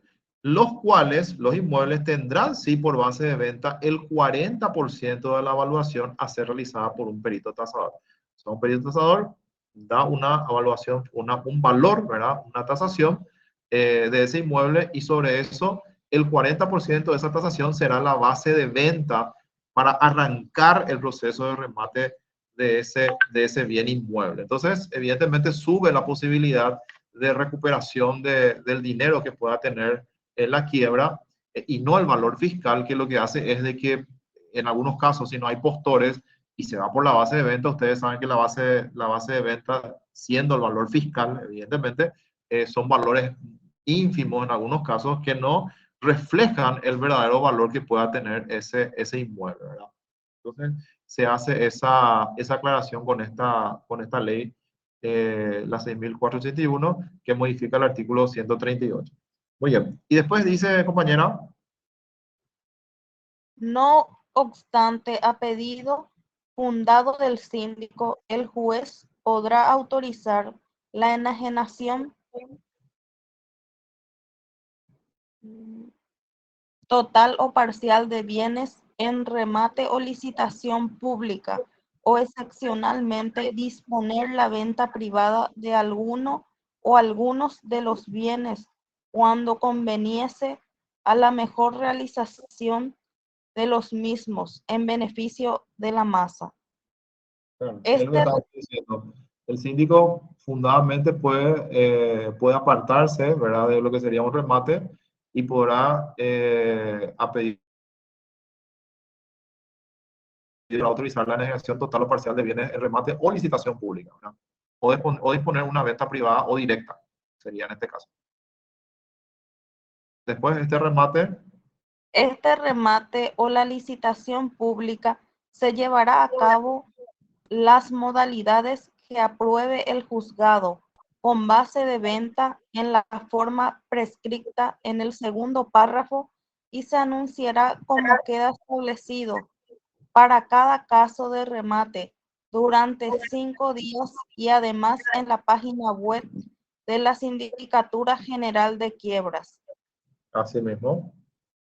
los cuales los inmuebles tendrán, sí, por base de venta, el 40% de la evaluación a ser realizada por un perito tasador. O sea, un perito tasador da una evaluación, un valor, ¿verdad? Una tasación de ese inmueble, y sobre eso el 40% de esa tasación será la base de venta para arrancar el proceso de remate de ese bien inmueble. Entonces, evidentemente sube la posibilidad de recuperación del dinero que pueda tener la quiebra, y no el valor fiscal, que lo que hace es de que en algunos casos, si no hay postores y se va por la base de venta, ustedes saben que la base de venta, siendo el valor fiscal, evidentemente, son valores ínfimos en algunos casos que no reflejan el verdadero valor que pueda tener ese inmueble, ¿verdad? Entonces, se hace esa aclaración con esta ley, la 6.481, que modifica el artículo 138. Muy bien. Y después dice, compañera. No obstante, a pedido fundado del síndico, el juez podrá autorizar la enajenación total o parcial de bienes en remate o licitación pública, o excepcionalmente disponer la venta privada de alguno o algunos de los bienes cuando conveniese a la mejor realización de los mismos en beneficio de la masa. Claro, es lo que Este estamos diciendo. El síndico fundamentalmente puede apartarse, ¿verdad?, de lo que sería un remate y podrá a pedir autorizar la enajenación total o parcial de bienes en remate o licitación pública, ¿verdad? O disponer una venta privada o directa, sería en este caso. Después, Este remate o la licitación pública se llevará a cabo las modalidades que apruebe el juzgado con base de venta en la forma prescrita en el segundo párrafo y se anunciará como queda establecido para cada caso de remate durante 5 días y además en la página web de la Sindicatura General de Quiebras. así mismo.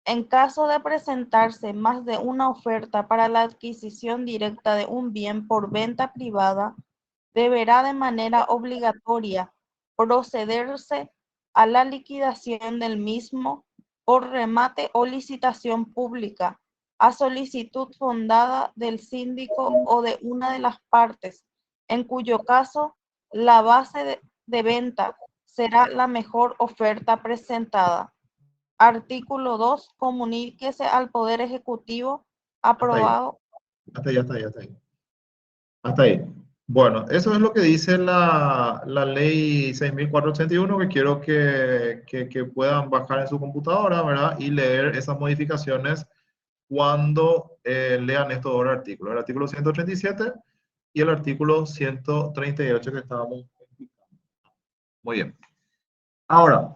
En caso de presentarse más de una oferta para la adquisición directa de un bien por venta privada, deberá de manera obligatoria procederse a la liquidación del mismo por remate o licitación pública, a solicitud fundada del síndico o de una de las partes, en cuyo caso la base de venta será la mejor oferta presentada. Artículo 2. Comuníquese al Poder Ejecutivo Hasta ahí, aprobado. hasta ahí, hasta ahí, hasta ahí. Hasta ahí. Bueno, eso es lo que dice la ley 6.481, que quiero que puedan bajar en su computadora, ¿verdad? Y leer esas modificaciones cuando lean estos dos artículos, el artículo 137 y el artículo 138 que estábamos explicando. Muy bien. Ahora,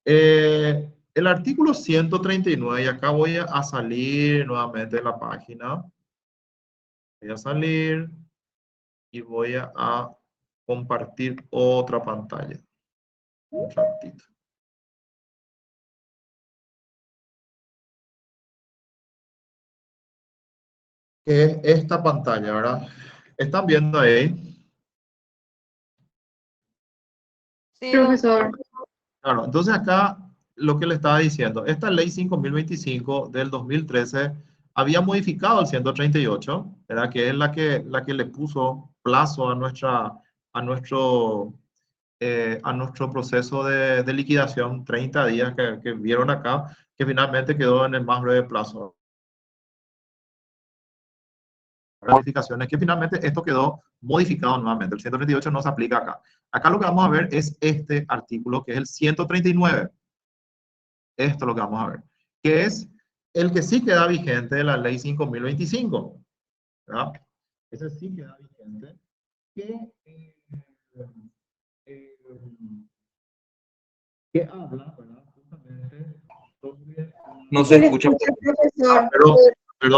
el artículo 139, y acá voy a salir nuevamente de la página. Voy a salir y voy a compartir otra pantalla. Un ratito. Que es esta pantalla, ¿verdad? ¿Están viendo ahí? Sí, Profesor. Claro, entonces acá lo que le estaba diciendo, esta ley 5025 del 2013 había modificado el 138, ¿verdad? Que es la que le puso plazo a nuestro proceso de liquidación, 30 días que vieron acá, que finalmente quedó en el más breve plazo. Modificaciones que finalmente esto quedó modificado nuevamente. El 138 no se aplica acá. Acá lo que vamos a ver es este artículo que es el 139. Esto es lo que vamos a ver, que es el que sí queda vigente de la ley 5025, ¿verdad? Ese sí queda vigente, que, eh, que habla, ¿verdad? Justamente sobre... No se Le escucha. escucha, profesor.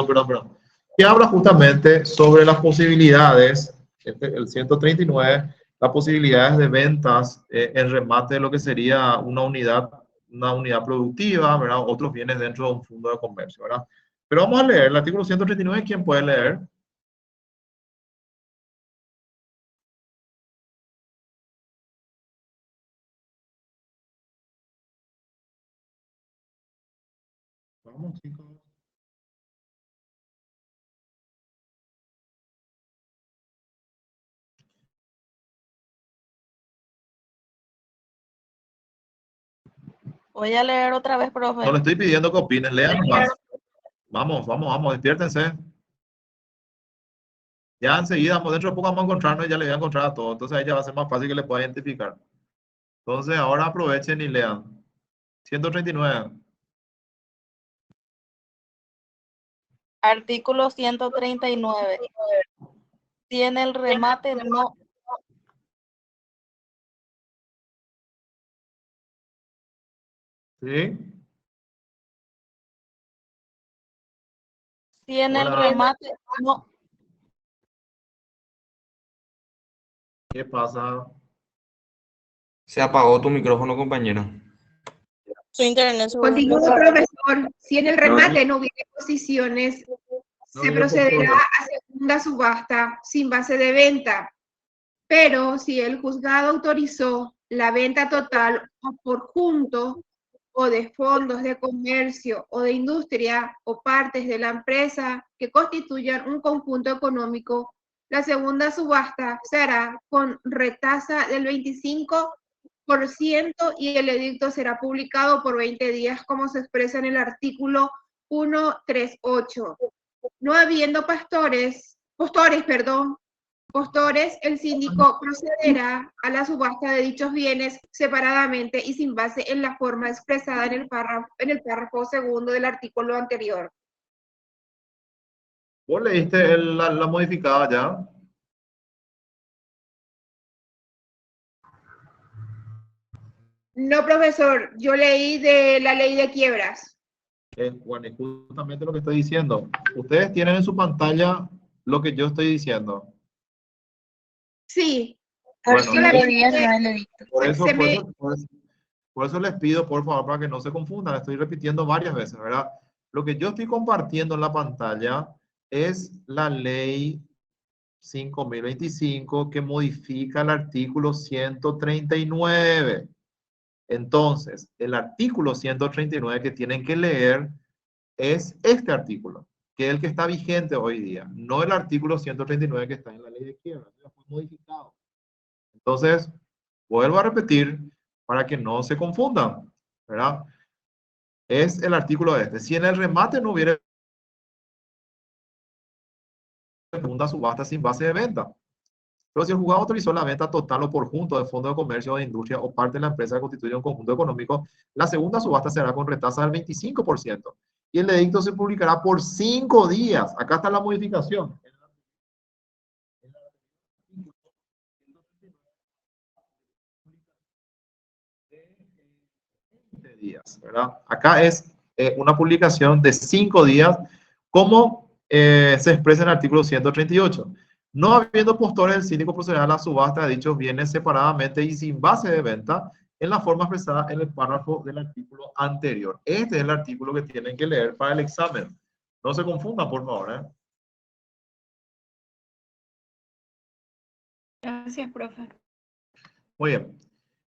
Perdón. Que habla justamente sobre las posibilidades, el 139, las posibilidades de ventas en remate de lo que sería una unidad productiva, ¿verdad? Otros bienes dentro de un fondo de comercio, ¿verdad? Pero vamos a leer el artículo 139. ¿Quién puede leer? Vamos, chicos. voy a leer otra vez, profe. No le estoy pidiendo que opinen, lean más. Vamos, despiértense. Ya enseguida, dentro de poco vamos a encontrarnos y ya le voy a encontrar a todos. Entonces ahí ya va a ser más fácil que le pueda identificar. Entonces ahora aprovechen y lean. 139. Artículo 139. Si en el remate no... ¿Sí? Si en el Hola. remate no, ¿Qué pasa? Se apagó tu micrófono, compañero. Su internet seguro. Continúo, profesor. Si en el remate no hubiera posiciones, No se hubiera procederá postores. a segunda subasta sin base de venta. Pero si el juzgado autorizó la venta total o por junto o de fondos de comercio o de industria o partes de la empresa que constituyan un conjunto económico, la segunda subasta se hará con retasa del 25% y el edicto será publicado por 20 días como se expresa en el artículo 138. No habiendo postores, el síndico procederá a la subasta de dichos bienes separadamente y sin base en la forma expresada en el párrafo segundo del artículo anterior. ¿Vos leíste la modificada ya? No, profesor, yo leí de la ley de quiebras. Bueno, es justamente lo que estoy diciendo. Ustedes tienen en su pantalla lo que yo estoy diciendo. Sí. Bueno, por eso les pido, por favor, para que no se confundan, estoy repitiendo varias veces, ¿verdad? Lo que yo estoy compartiendo en la pantalla es la ley 5025 que modifica el artículo 139. Entonces, el artículo 139 que tienen que leer es este artículo, que es el que está vigente hoy día, no el artículo 139 que está en la ley de quiebra, ya fue modificado. Entonces, vuelvo a repetir para que no se confundan, ¿verdad? Es el artículo este. Si en el remate no hubiera segunda subasta sin base de venta, pero si el juzgado autorizó la venta total o por junto de fondo de comercio o de industria o parte de la empresa que constituye un conjunto económico, la segunda subasta será con retasa del 25%. Y el edicto se publicará por 5 días. Acá está la modificación. Días, ¿verdad? Acá es una publicación de 5 días, como se expresa en el artículo 138. No habiendo postores, el síndico procederá a la subasta de dichos bienes separadamente y sin base de venta en la forma expresada en el párrafo del artículo anterior. Este es el artículo que tienen que leer para el examen. No se confundan, por favor, ¿eh? Gracias, profe. Muy bien.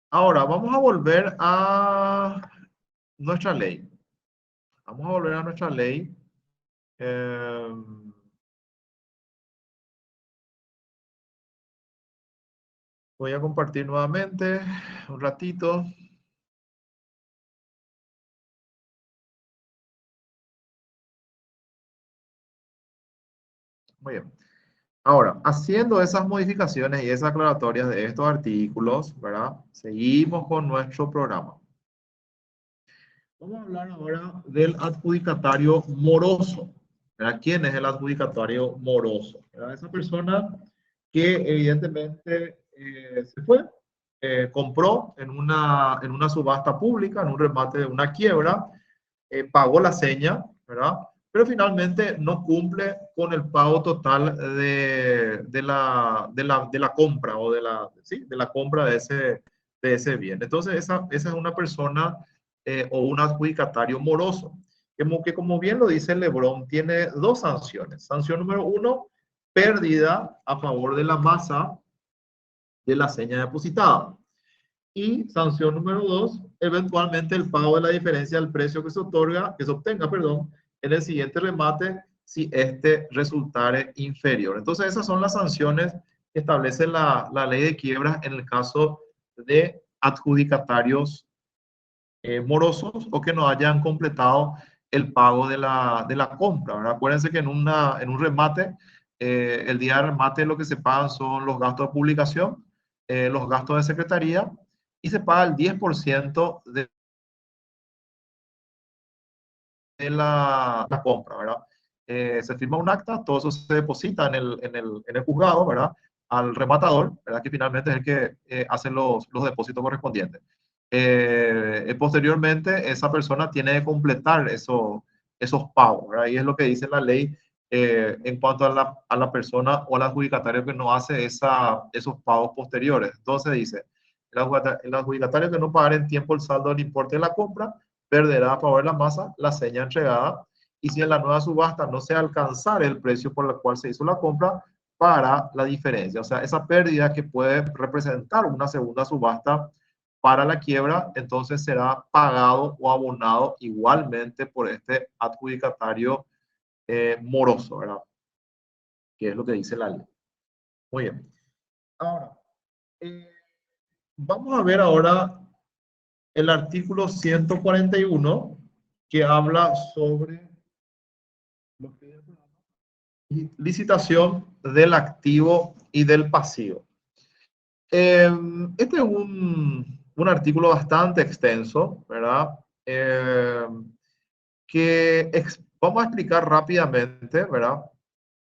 Ahora, vamos a volver a nuestra ley. Vamos a volver a nuestra ley. Voy a compartir nuevamente un ratito. Muy bien. Ahora, haciendo esas modificaciones y esas aclaratorias de estos artículos, ¿verdad? Seguimos con nuestro programa. Vamos a hablar ahora del adjudicatario moroso. ¿Verdad? ¿Quién es el adjudicatario moroso? ¿Verdad? Esa persona que evidentemente se fue, compró en una subasta pública, en un remate de una quiebra, pagó la seña, ¿verdad? Pero finalmente no cumple con el pago total de la compra o de la compra de ese bien. Entonces, esa es una persona o un adjudicatario moroso, que como bien lo dice Lebrón, tiene dos sanciones. Sanción número 1, pérdida a favor de la masa de la seña depositada. Y sanción número 2, eventualmente el pago de la diferencia del precio que se obtenga, en el siguiente remate si este resultare inferior. Entonces esas son las sanciones que establece la ley de quiebras en el caso de adjudicatarios morosos o que no hayan completado el pago de la compra, ¿verdad? Acuérdense que en un remate, el día de remate lo que se pagan son los gastos de publicación, los gastos de secretaría, y se paga el 10% de la compra, ¿verdad? Se firma un acta, todo eso se deposita en el juzgado, ¿verdad? Al rematador, ¿verdad? Que finalmente es el que hace los depósitos correspondientes. Posteriormente, esa persona tiene que completar esos pagos, ¿verdad? Y es lo que dice la ley en cuanto a la persona o al adjudicatario que no hace esos pagos posteriores. Entonces dice, el adjudicatario que no pagar en tiempo el saldo del importe de la compra perderá a favor de la masa la seña entregada, y si en la nueva subasta no se alcanzara el precio por el cual se hizo la compra, para la diferencia. O sea, esa pérdida que puede representar una segunda subasta para la quiebra, entonces será pagado o abonado igualmente por este adjudicatario moroso, ¿verdad? Que es lo que dice la ley. Muy bien. Ahora, vamos a ver ahora el artículo 141, que habla sobre lo que es licitación del activo y del pasivo. Este es un artículo bastante extenso, ¿verdad? Vamos a explicar rápidamente, ¿verdad?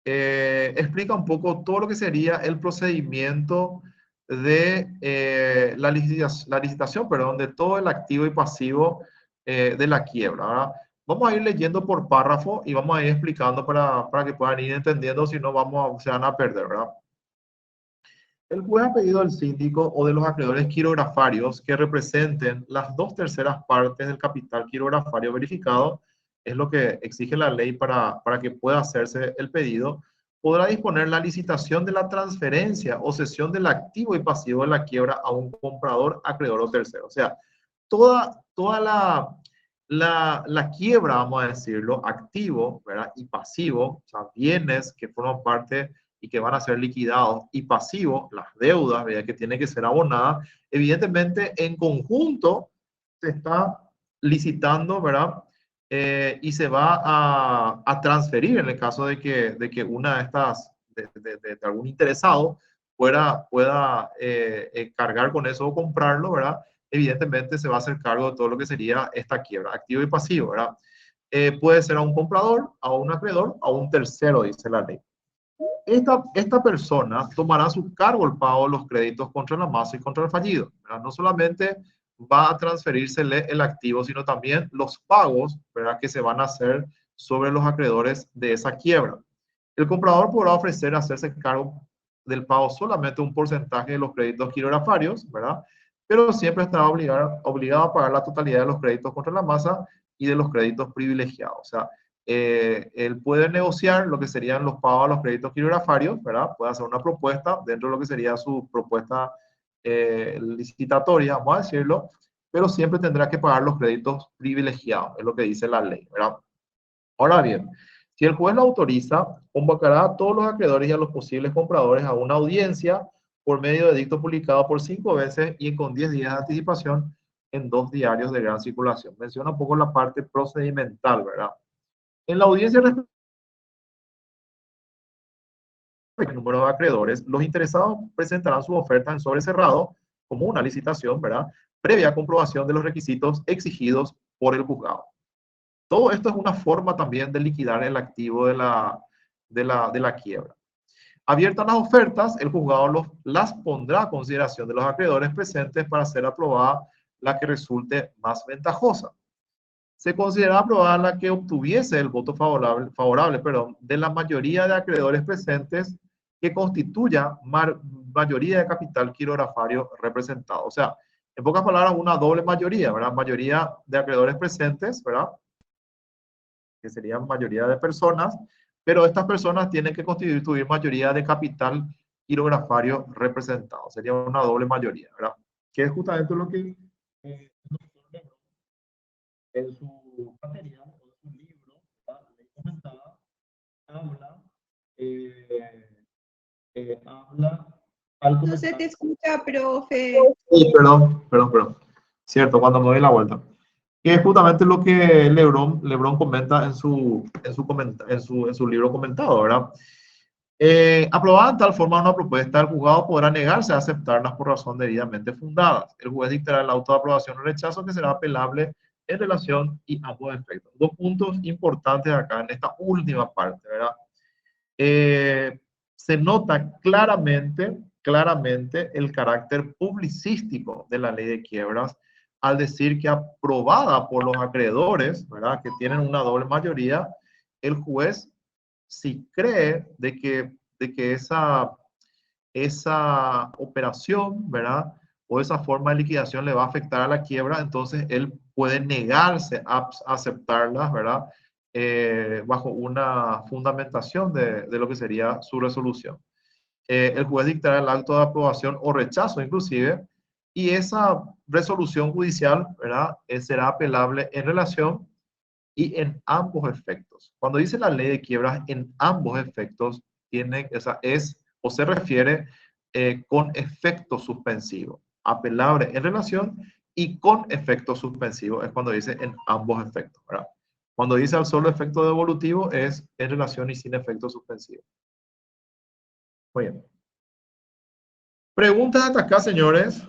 Explica un poco todo lo que sería el procedimiento de la licitación, perdón, de todo el activo y pasivo de la quiebra, ¿verdad? Vamos a ir leyendo por párrafo y vamos a ir explicando para que puedan ir entendiendo, si no se van a perder, ¿verdad? El juez ha pedido al síndico o de los acreedores quirografarios que representen las 2/3 partes del capital quirografario verificado, es lo que exige la ley para que pueda hacerse el pedido, podrá disponer la licitación de la transferencia o cesión del activo y pasivo de la quiebra a un comprador, acreedor o tercero. O sea, toda la quiebra, vamos a decirlo, activo, ¿verdad? Y pasivo, o sea, bienes que forman parte y que van a ser liquidados, y pasivo, las deudas, ¿verdad? Que tienen que ser abonadas, evidentemente en conjunto se está licitando, ¿verdad? Y se va a transferir en el caso de que una de estas, de algún interesado pueda cargar con eso o comprarlo, ¿verdad? Evidentemente se va a hacer cargo de todo lo que sería esta quiebra, activo y pasivo, ¿verdad? Puede ser a un comprador, a un acreedor, a un tercero, dice la ley. Esta persona tomará a su cargo el pago de los créditos contra la masa y contra el fallido, ¿verdad? No solamente va a transferírsele el activo, sino también los pagos, ¿verdad? Que se van a hacer sobre los acreedores de esa quiebra. El comprador podrá ofrecer hacerse cargo del pago solamente un porcentaje de los créditos quirografarios, ¿verdad? Pero siempre estará obligado a pagar la totalidad de los créditos contra la masa y de los créditos privilegiados. O sea, él puede negociar lo que serían los pagos a los créditos quirografarios, ¿verdad? Puede hacer una propuesta dentro de lo que sería su propuesta licitatoria, vamos a decirlo, pero siempre tendrá que pagar los créditos privilegiados, es lo que dice la ley, ¿verdad? Ahora bien, si el juez lo autoriza, convocará a todos los acreedores y a los posibles compradores a una audiencia por medio de edicto publicado por 5 veces y con 10 días de anticipación en 2 diarios de gran circulación. Menciona un poco la parte procedimental, ¿verdad? En la audiencia el número de acreedores, los interesados presentarán su oferta en sobre cerrado como una licitación, ¿verdad? Previa comprobación de los requisitos exigidos por el juzgado. Todo esto es una forma también de liquidar el activo de la quiebra. Abiertas las ofertas, el juzgado las pondrá a consideración de los acreedores presentes para ser aprobada la que resulte más ventajosa. Se considera aprobada la que obtuviese el voto favorable de la mayoría de acreedores presentes que constituya mayoría de capital quirografario representado. O sea, en pocas palabras, una doble mayoría, ¿verdad? Mayoría de acreedores presentes, ¿verdad? Que serían mayoría de personas, pero estas personas tienen que constituir mayoría de capital quirografario representado. Sería una doble mayoría, ¿verdad? Que es justamente lo que en su material o en su libro, la ley comentada, habla No se te escucha, profe. Sí, perdón. Cierto, cuando me doy la vuelta. Que es justamente lo que Lebrón comenta en su libro comentado, ¿verdad? Aprobada en tal forma una propuesta, el juzgado podrá negarse a aceptarlas por razón debidamente fundadas. El juez dictará el auto de aprobación o rechazo que será apelable en relación y ambos efectos. 2 puntos importantes acá en esta última parte, ¿verdad? Se nota claramente el carácter publicístico de la ley de quiebras al decir que aprobada por los acreedores, ¿verdad? Que tienen una doble mayoría, el juez si cree de que esa operación, ¿verdad? O esa forma de liquidación le va a afectar a la quiebra, entonces él puede negarse a aceptarlas, ¿verdad? Bajo una fundamentación de lo que sería su resolución. El juez dictará el acto de aprobación o rechazo inclusive, y esa resolución judicial, ¿verdad? Será apelable en relación y en ambos efectos. Cuando dice la ley de quiebras, en ambos efectos tiene, esa es o se refiere con efecto suspensivo, apelable en relación y con efecto suspensivo, es cuando dice en ambos efectos, ¿verdad? Cuando dice al solo efecto devolutivo es en relación y sin efecto suspensivo. Muy bien. Preguntas hasta acá, señores.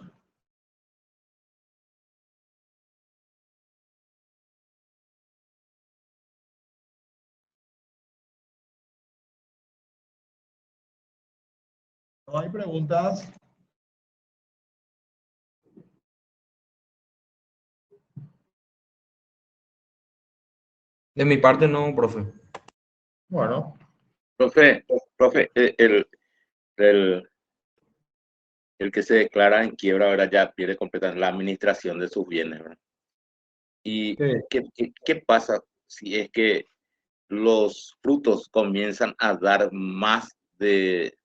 ¿No hay preguntas? De mi parte no, profe. Bueno. Profe, el, el que se declara en quiebra ahora ya pierde completamente la administración de sus bienes, ¿verdad? ¿Y qué pasa si es que los frutos comienzan a dar más de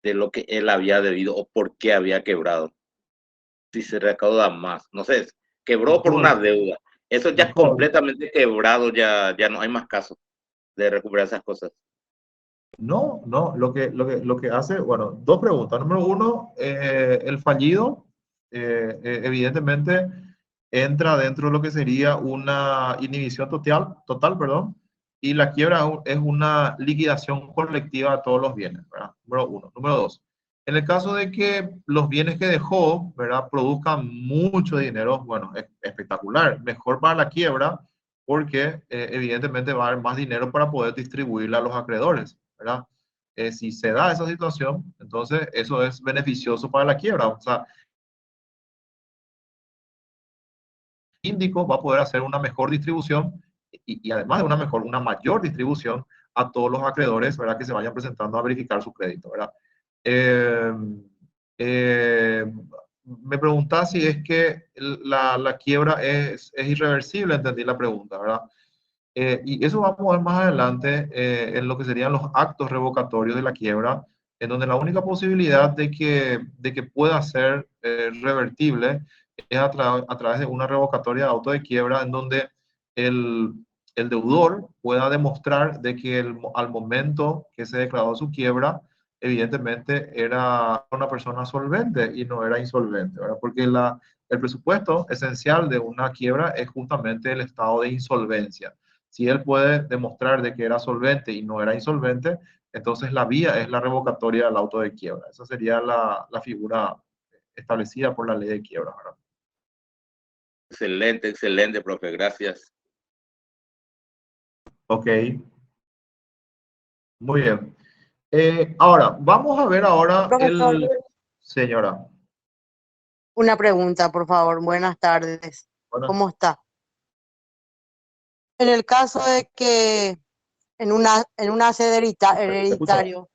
lo que él había debido o por qué había quebrado? Si se recauda más, no sé, quebró por una deuda. Eso ya completamente quebrado, ya no hay más caso de recuperar esas cosas. No, lo que hace, bueno, dos preguntas. Número uno, el fallido, evidentemente, entra dentro de lo que sería una inhibición total, perdón, y la quiebra es una liquidación colectiva de todos los bienes, ¿verdad? Número uno. Número dos, en el caso de que los bienes que dejó, ¿verdad?, produzcan mucho dinero, bueno, es espectacular, mejor para la quiebra, porque evidentemente va a haber más dinero para poder distribuirla a los acreedores, ¿verdad? Si se da esa situación, entonces eso es beneficioso para la quiebra. O sea, el síndico va a poder hacer una mejor distribución y además de una mayor distribución a todos los acreedores, ¿verdad?, que se vayan presentando a verificar su crédito, ¿verdad? Me preguntaba si es que la quiebra es irreversible, entendí la pregunta, ¿verdad? Y eso vamos a ver más adelante en lo que serían los actos revocatorios de la quiebra, en donde la única posibilidad de que pueda ser revertible es a través de una revocatoria de auto de quiebra, en donde el, el deudor pueda demostrar de que al momento que se declaró su quiebra, evidentemente era una persona solvente y no era insolvente, ¿verdad? Porque el presupuesto esencial de una quiebra es justamente el estado de insolvencia. Si él puede demostrar de que era solvente y no era insolvente, entonces la vía es la revocatoria del auto de quiebra. Esa sería la figura establecida por la ley de quiebra, ¿verdad? Excelente, excelente, profe, gracias. Ok. Muy bien. Ahora, vamos a ver ahora Profesor, Señora. una pregunta, por favor. Buenas tardes. Bueno, ¿Cómo está? En el caso de que en un acto hereditario,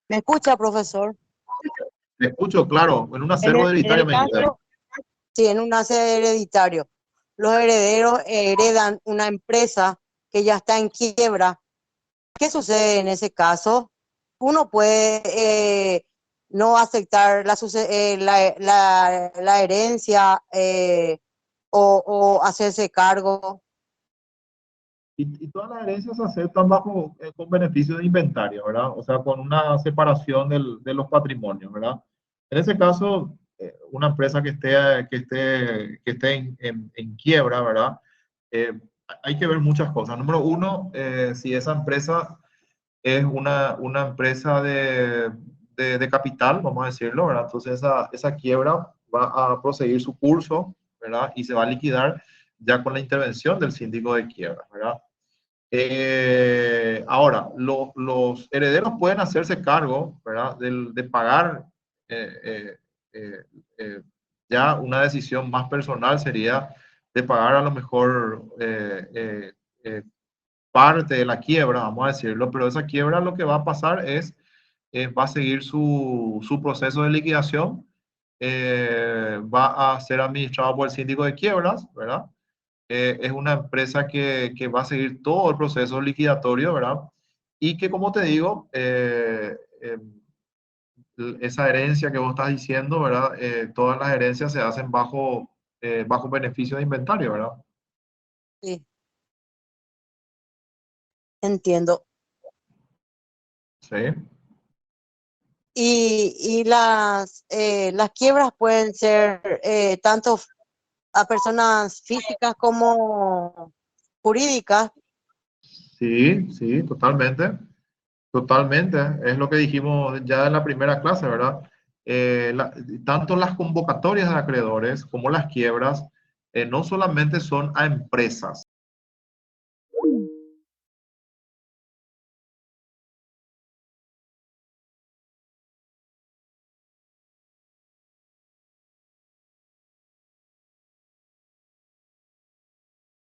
¿me escucha, profesor? le escucho, claro, en un acervo hereditario me dijiste. Sí, en un acto hereditario. Los herederos heredan una empresa que ya está en quiebra. ¿Qué sucede en ese caso? Uno puede no aceptar la herencia o hacerse cargo. Y todas las herencias se aceptan bajo, con beneficio de inventario, ¿verdad? O sea, con una separación de los patrimonios, ¿verdad? En ese caso, una empresa que esté en quiebra, ¿verdad? Hay que ver muchas cosas. Número uno, si esa empresa es una empresa de capital, vamos a decirlo, ¿verdad? Entonces esa quiebra va a proseguir su curso, ¿verdad? Y se va a liquidar ya con la intervención del síndico de quiebra, ¿verdad? Ahora, los herederos pueden hacerse cargo, ¿verdad?, de pagar, ya una decisión más personal sería de pagar a lo mejor parte de la quiebra, vamos a decirlo, pero esa quiebra lo que va a pasar es, va a seguir su proceso de liquidación, va a ser administrado por el síndico de quiebras, ¿verdad? Es una empresa que va a seguir todo el proceso liquidatorio, ¿verdad? Y que, como te digo, esa herencia que vos estás diciendo, ¿verdad? Todas las herencias se hacen bajo beneficio de inventario, ¿verdad? Sí, entiendo. Sí. Y las quiebras pueden ser tanto a personas físicas como jurídicas. Sí, sí, totalmente. Totalmente. Es lo que dijimos ya en la primera clase, ¿verdad? Tanto las convocatorias de acreedores como las quiebras no solamente son a empresas,